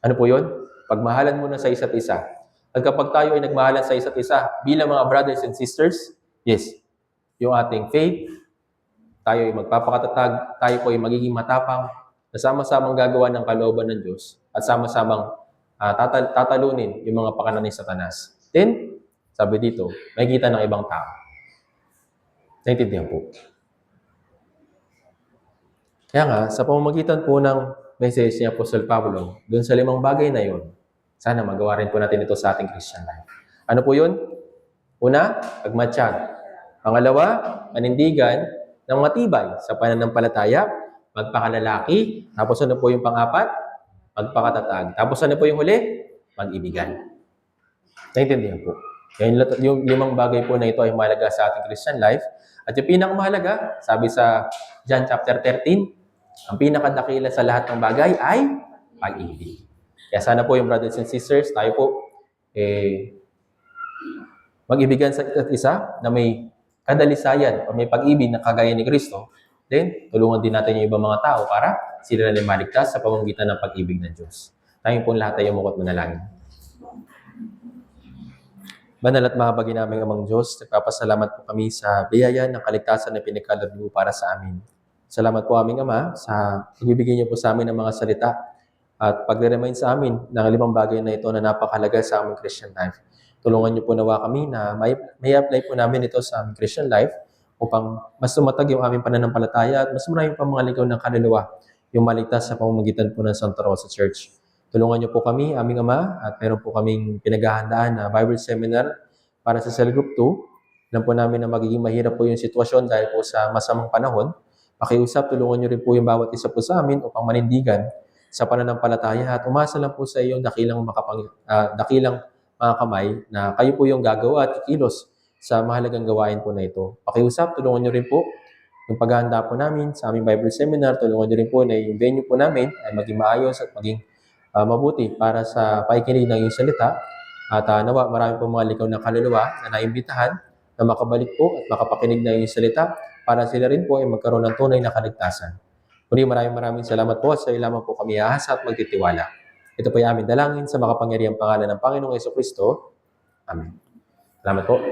Ano po yun? Pagmahalan muna sa isa't isa. At kapag tayo ay nagmahalan sa isa't isa, bilang mga brothers and sisters, yes, yung ating faith, tayo ay magpapakatatag, tayo po ay magiging matapang, na sama-samang gagawa ng kalooban ng Diyos, at sama-samang tatalunin yung mga pakana ni Satanas. Then, sabi dito, may kita ng ibang tao. Naintindihan po. Kaya nga, sa pamamagitan po ng message ni Apostol Pablo, dun sa 5 bagay na yun, sana magawa rin po natin ito sa ating Christian life. Ano po yun? Una, pagmatsyag. Pangalawa, panindigan ng matibay sa pananampalataya, magpakalalaki. Tapos ano po yung pang-4? Magpakatatag. Tapos ano po yung huli? Mag-ibigan. Naintindihan po. Yung 5 bagay po na ito ay mahalaga sa ating Christian life. At yung pinakamahalaga, sabi sa John chapter 13, ang pinakadakila sa lahat ng bagay ay pag-ibig. Kaya sana po yung brothers and sisters, tayo po, mag-ibigan sa isa't isa na may kadalisayan o may pag-ibig na kagaya ni Kristo, then tulungan din natin yung ibang mga tao para sila rin maligtas sa pamamagitan ng pag-ibig ng Diyos. Tayo po lahat ay umukot manalangin. Banal at mahabagin naming Amang Diyos, nagpapasalamat po kami sa biyaya ng kaligtasan na pinagkaloob niyo para sa amin. Salamat po aming Ama sa pagbibigay niyo po sa amin ng mga salita at pagre-remind sa amin ng 5 bagay na ito na napakahalaga sa aming Christian life. Tulungan niyo po nawa kami na may apply po namin ito sa aming Christian life upang mas tumatag yung aming pananampalataya at mas marami pa mga ligaw ng kaluluwa yung maligtas sa pamamagitan po ng Santa Rosa Church. Tulungan niyo po kami, aming Ama, at meron po kaming pinaghahandaan na Bible Seminar para sa Cell Group 2. Alam po namin na magiging mahirap po yung sitwasyon dahil po sa masamang panahon. Pakiusap, tulungan niyo rin po yung bawat isa po sa amin upang manindigan sa pananampalataya at umasa lang po sa iyong dakilang mga kamay na kayo po yung gagawa at kikilos sa mahalagang gawain po na ito. Pakiusap, tulungan niyo rin po yung paghahanda po namin sa aming Bible Seminar. Tulungan niyo rin po na yung venue po namin ay maging maayos at maging mabuti para sa pakikinig ng iyong salita. At nawa marami po mga ligaw na kaluluwa na naimbitahan na makabalik po at makapakinig ng iyong salita para sila rin po ay magkaroon ng tunay na kaligtasan. Muli maraming salamat po at sa iyo lamang po kami ahasa at magtitiwala. Ito po ay aming dalangin sa makapangyarihang pangalan ng Panginoong Jesucristo. Amen. Salamat po.